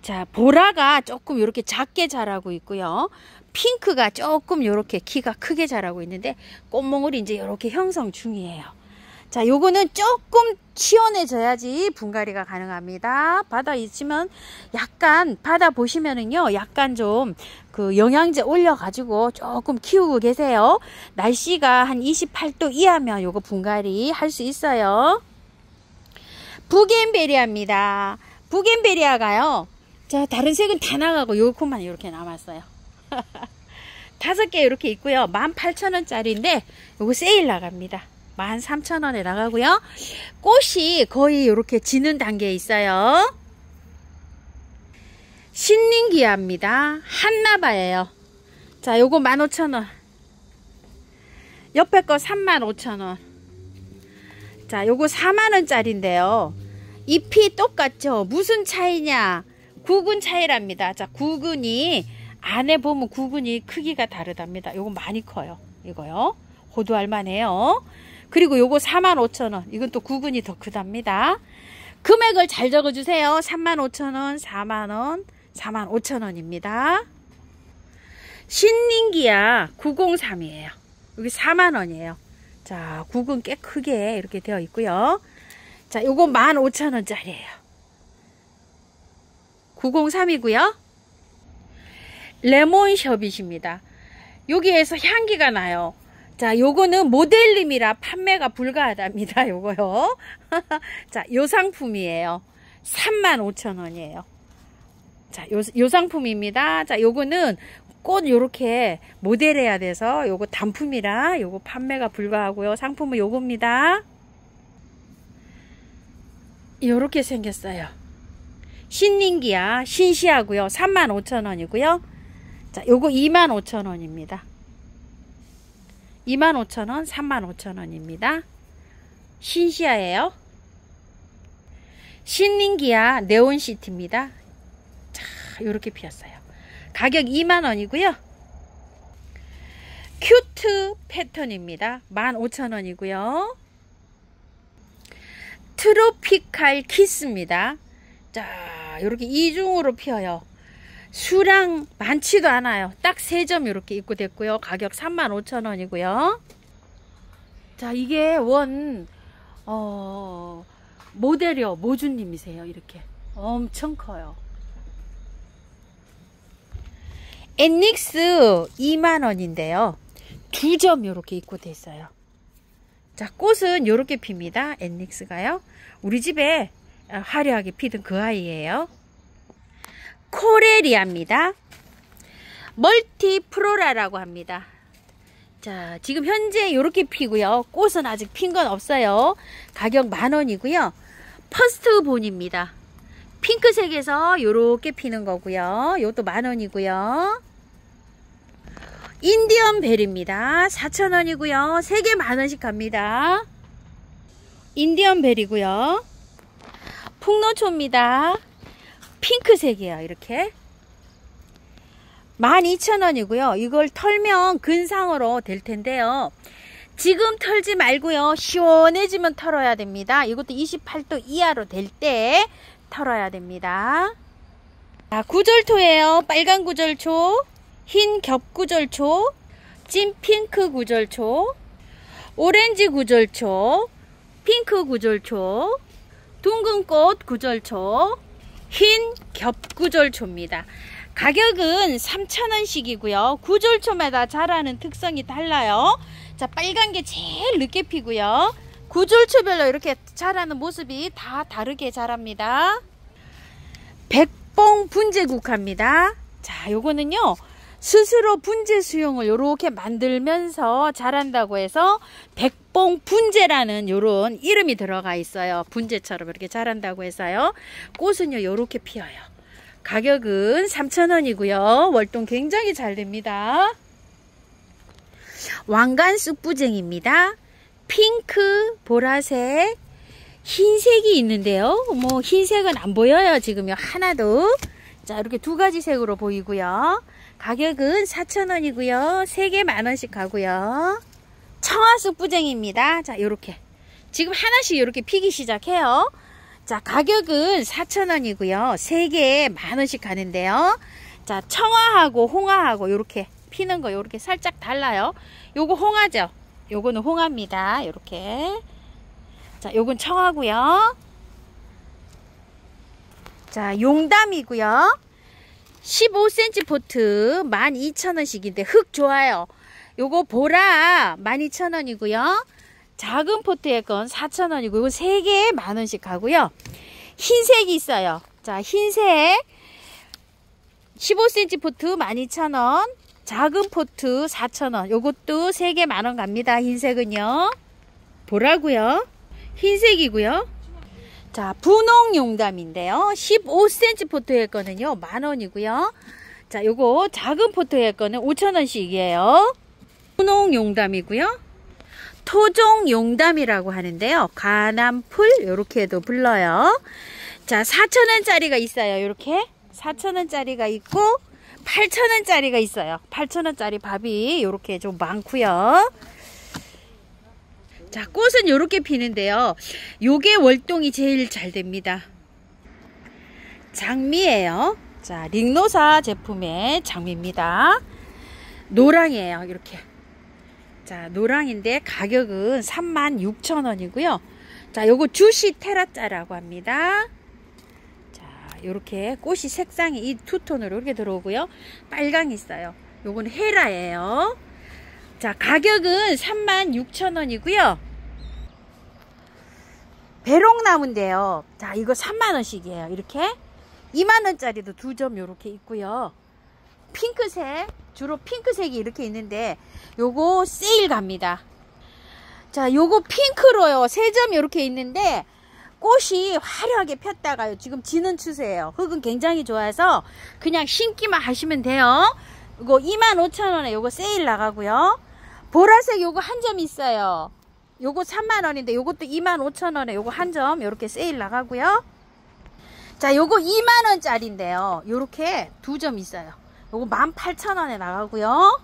자, 보라가 조금 이렇게 작게 자라고 있고요. 핑크가 조금 이렇게 키가 크게 자라고 있는데 꽃몽울이 이제 이렇게 형성 중이에요. 자, 요거는 조금 시원해져야지 분갈이가 가능합니다. 받아 있으면 약간 받아 보시면은요, 약간 좀 그 영양제 올려 가지고 조금 키우고 계세요. 날씨가 한 28도 이하면 요거 분갈이 할 수 있어요. 부겐베리아입니다. 부겐베리아가요, 자, 다른 색은 다 나가고 요것만 이렇게 남았어요. 5개 이렇게 있고요. 18,000원짜리인데 요거 세일 나갑니다. 13,000원에 나가고요. 꽃이 거의 이렇게 지는 단계에 있어요. 신림기아입니다. 한나바예요. 자, 요거 15,000원. 옆에 거 35,000원. 자, 요거 4만원짜리인데요. 잎이 똑같죠? 무슨 차이냐? 구근 차이랍니다. 자, 구근이 안에 보면 구근이 크기가 다르답니다. 요거 많이 커요. 이거요. 호두알만해요. 그리고 요거 45,000원. 이건 또 구근이 더 크답니다. 금액을 잘 적어주세요. 35,000원, 4만원, 45,000원입니다. 신림기아 903이에요. 여기 4만원이에요. 자, 구근 꽤 크게 이렇게 되어 있고요. 자, 요거 15,000원짜리예요. 903이고요. 레몬셔빗입니다. 여기에서 향기가 나요. 자, 요거는 모델님이라 판매가 불가하답니다. 요거요. 자, 요 상품이에요. 35,000원이에요. 자, 요 상품입니다. 자, 요거는 꽃 요렇게 모델해야 돼서 요거 단품이라 요거 판매가 불가하고요. 상품은 요겁니다. 요렇게 생겼어요. 신림기아 신시하고요. 35,000원이고요. 자, 요거 25,000원입니다. 25,000원, 35,000원입니다. 신시아예요. 신림기아 네온시티입니다. 자, 요렇게 피었어요. 가격 2만원이고요. 큐트 패턴입니다. 15,000원이고요. 트로피칼 키스입니다. 자, 요렇게 이중으로 피어요. 수량 많지도 않아요. 딱 3점 이렇게 입고 됐고요. 가격 35,000원이고요. 자, 이게 모델이요. 모주님이세요. 이렇게 엄청 커요. 엔닉스 2만원인데요. 2점 이렇게 입고 됐어요. 자, 꽃은 이렇게 핍니다. 엔닉스가요. 우리 집에 화려하게 피던 그 아이예요. 코레리아입니다. 멀티프로라라고 합니다. 자, 지금 현재 이렇게 피고요. 꽃은 아직 핀 건 없어요. 가격 10,000원이고요. 퍼스트본입니다. 핑크색에서 이렇게 피는 거고요. 이것도 10,000원이고요. 인디언 벨입니다. 4,000원이고요. 3개 10,000원씩 갑니다. 인디언 벨이고요. 풍노초입니다. 핑크색이에요. 이렇게 12,000원이고요. 이걸 털면 근상으로 될 텐데요. 지금 털지 말고요. 시원해지면 털어야 됩니다. 이것도 28도 이하로 될 때 털어야 됩니다. 자, 구절초예요. 빨간 구절초, 흰 겹구절초, 찐핑크 구절초, 오렌지 구절초, 핑크 구절초, 둥근 꽃 구절초, 흰 겹구절초입니다. 가격은 3,000원씩이고요. 구절초마다 자라는 특성이 달라요. 자, 빨간 게 제일 늦게 피고요. 구절초별로 이렇게 자라는 모습이 다 다르게 자랍니다. 백봉 분재국화입니다. 자, 요거는요, 스스로 분재 수용을 이렇게 만들면서 자란다고 해서 백봉 분재라는 요런 이름이 들어가 있어요. 분재처럼 이렇게 자란다고 해서요. 꽃은요, 요렇게 피어요. 가격은 3,000원이고요. 월동 굉장히 잘 됩니다. 왕관 쑥부쟁입니다. 핑크, 보라색, 흰색이 있는데요. 뭐 흰색은 안 보여요. 지금요. 하나도. 자, 이렇게 두 가지 색으로 보이고요. 가격은 4,000원이고요. 3개 만원씩 가고요. 청화쑥 뿌쟁입니다. 자, 요렇게. 지금 하나씩 이렇게 피기 시작해요. 자, 가격은 4,000원이고요. 3개에 만원씩 가는데요. 자, 청화하고 홍화하고 요렇게 피는 거 요렇게 살짝 달라요. 요거 홍화죠. 요거는 홍화입니다. 요렇게. 자, 요건 청화고요. 자, 용담이고요. 15cm 포트 12,000원씩인데 흙 좋아요. 요거 보라 12,000원이고요. 작은 포트의 건 4,000원이고 이거 3개에 만원씩 가고요. 흰색이 있어요. 자, 흰색 15cm 포트 12,000원, 작은 포트 4,000원. 요것도 3개 만원 갑니다. 흰색은요. 보라고요. 흰색이고요. 자, 분홍 용담인데요. 15cm 포트의 거는요, 만원이고요. 자, 요거 작은 포트의 거는 5,000원씩이에요. 분홍 용담이고요. 토종 용담이라고 하는데요. 가남풀 요렇게도 불러요. 자, 4,000원짜리가 있어요. 요렇게 4,000원짜리가 있고 8,000원짜리가 있어요. 8,000원짜리 밥이 요렇게 좀 많고요. 자, 꽃은 요렇게 피는데요. 요게 월동이 제일 잘 됩니다. 장미예요. 자, 릭노사 제품의 장미입니다. 노랑이에요. 이렇게. 자, 노랑인데 가격은 36,000원이고요. 자, 요거 주시 테라짜라고 합니다. 자, 요렇게 꽃이 색상이 이 투톤으로 이렇게 들어오고요. 빨강이 있어요. 요건 헤라예요. 자, 가격은 36,000원이고요. 배롱나무인데요. 자, 이거 3만원씩이에요. 이렇게 2만원짜리도 2점 요렇게 있고요. 핑크색, 주로 핑크색이 이렇게 있는데 요거 세일 갑니다. 자, 요거 핑크로요. 3점 요렇게 있는데 꽃이 화려하게 폈다가요. 지금 지는 추세예요. 흙은 굉장히 좋아서 그냥 심기만 하시면 돼요. 이거 25,000원에 요거 세일 나가고요. 보라색 요거 한 점 있어요. 요거 3만원인데 요것도 25,000원에 요거 한 점 요렇게 세일 나가고요. 자, 요거 2만원짜리인데요. 요렇게 2점 있어요. 요거 18,000원에 나가고요.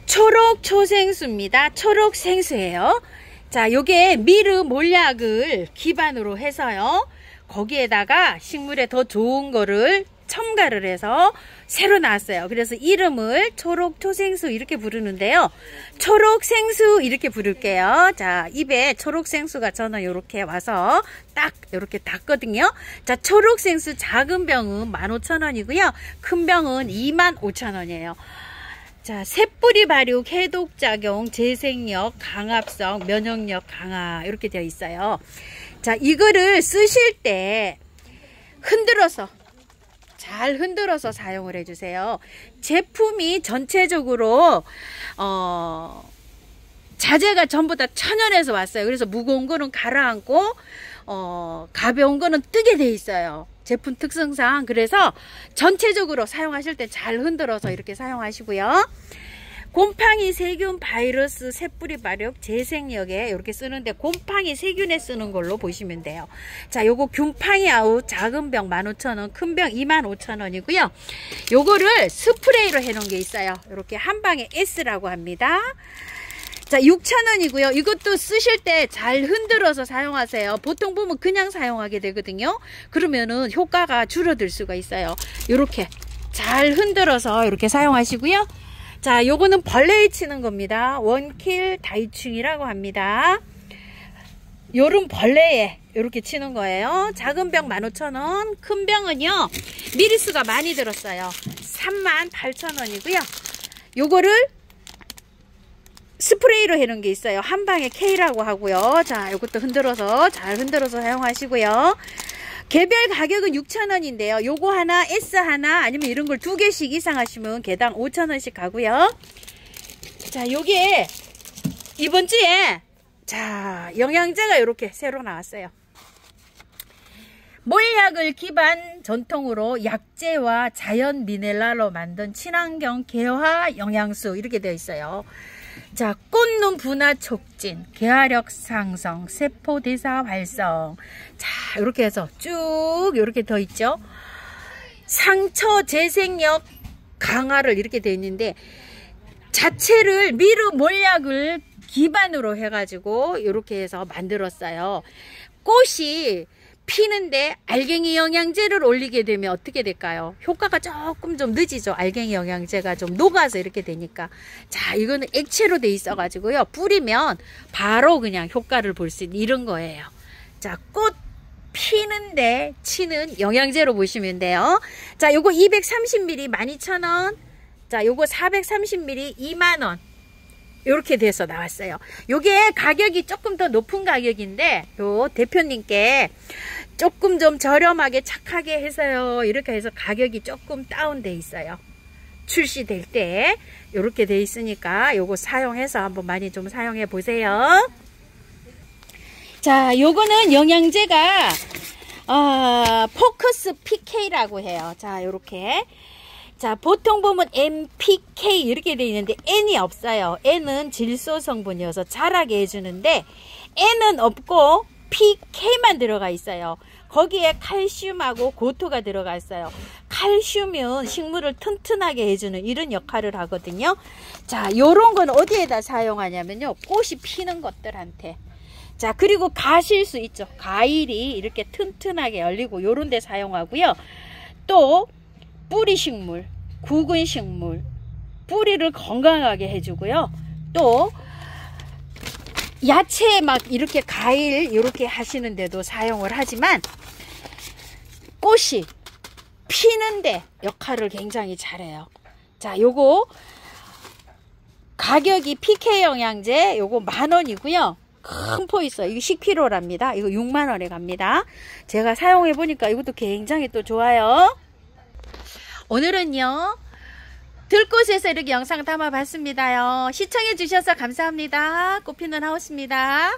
초록 초생수입니다. 초록 생수예요. 자, 요게 미르 몰약을 기반으로 해서요. 거기에다가 식물에 더 좋은 거를 첨가를 해서 새로 나왔어요. 그래서 이름을 초록 초생수 이렇게 부르는데요. 초록 생수 이렇게 부를게요. 자, 입에 초록 생수가 저는 이렇게 와서 딱 이렇게 닿거든요. 자, 초록 생수 작은 병은 15,000원이고요. 큰 병은 25,000원이에요. 자, 새뿌리 발육, 해독작용, 재생력, 강압성, 면역력 강화 이렇게 되어 있어요. 자, 이거를 쓰실 때 흔들어서 잘 흔들어서 사용을 해주세요. 제품이 전체적으로 자재가 전부 다 천연에서 왔어요. 그래서 무거운 거는 가라앉고 가벼운 거는 뜨게 돼 있어요. 제품 특성상. 그래서 전체적으로 사용하실 때 잘 흔들어서 이렇게 사용하시고요. 곰팡이 세균 바이러스 새뿌리 발육 재생력에 이렇게 쓰는데 곰팡이 세균에 쓰는 걸로 보시면 돼요. 자, 요거 균팡이 아웃 작은 병 15,000원, 큰 병 25,000원이고요. 요거를 스프레이로 해 놓은 게 있어요. 이렇게 한 방에 S라고 합니다. 자, 6,000원이고요. 이것도 쓰실 때 잘 흔들어서 사용하세요. 보통 보면 그냥 사용하게 되거든요. 그러면은 효과가 줄어들 수가 있어요. 이렇게 잘 흔들어서 이렇게 사용하시고요. 자, 요거는 벌레에 치는 겁니다. 원킬 다이충이라고 합니다. 요런 벌레에 이렇게 치는 거예요. 작은 병 15,000원, 큰 병은요 미리수가 많이 들었어요. 38,000원이고요. 요거를 스프레이로 해놓은 게 있어요. 한 방에 K라고 하고요. 자, 요것도 흔들어서 잘 흔들어서 사용하시고요. 개별 가격은 6,000원인데요. 요거 하나, S 하나, 아니면 이런 걸 2개씩 이상 하시면 개당 5,000원씩 가고요. 자, 요게 이번 주에 자, 영양제가 이렇게 새로 나왔어요. 몰약을 기반 전통으로 약재와 자연 미네랄로 만든 친환경 개화 영양수 이렇게 되어 있어요. 자, 꽃눈 분화 촉진, 개화력 상승, 세포 대사 활성. 자, 이렇게 해서 쭉 이렇게 더 있죠. 상처 재생력 강화를 이렇게 되어 있는데, 자체를 미르 몰약을 기반으로 해가지고 이렇게 해서 만들었어요. 꽃이 피는데 알갱이 영양제를 올리게 되면 어떻게 될까요? 효과가 조금 좀 늦이죠. 알갱이 영양제가 좀 녹아서 이렇게 되니까. 자, 이거는 액체로 돼 있어 가지고요. 뿌리면 바로 그냥 효과를 볼 수 있는 이런 거예요. 자, 꽃 피는데 치는 영양제로 보시면 돼요. 자, 요거 230ml 12,000원. 자, 요거 430ml 20,000원. 이렇게 돼서 나왔어요. 요게 가격이 조금 더 높은 가격인데, 요 대표님께 조금 좀 저렴하게 착하게 해서요. 이렇게 해서 가격이 조금 다운돼 있어요. 출시될 때 이렇게 돼 있으니까 요거 사용해서 한번 많이 좀 사용해 보세요. 자, 요거는 영양제가 포커스 PK라고 해요. 자, 요렇게. 자, 보통 보면 NPK 이렇게 되어 있는데 N이 없어요. N은 질소 성분이어서 자라게 해주는데 N은 없고 PK만 들어가 있어요. 거기에 칼슘하고 고토가 들어가 있어요. 칼슘은 식물을 튼튼하게 해주는 이런 역할을 하거든요. 자, 요런 건 어디에다 사용하냐면요. 꽃이 피는 것들한테. 자, 그리고 가실수 있죠. 가일이 이렇게 튼튼하게 열리고 요런 데 사용하고요. 또 뿌리식물, 구근식물, 뿌리를 건강하게 해주고요. 또 야채 막 이렇게 가일 이렇게 하시는데도 사용을 하지만 꽃이 피는데 역할을 굉장히 잘해요. 자, 요거 가격이 PK 영양제 요거 10,000원이고요. 큰 포 있어요. 이거 10kg랍니다. 이거 60,000원에 갑니다. 제가 사용해 보니까 이것도 굉장히 또 좋아요. 오늘은요, 들꽃에서 이렇게 영상 담아 봤습니다요. 시청해 주셔서 감사합니다. 꽃피는 하우스입니다.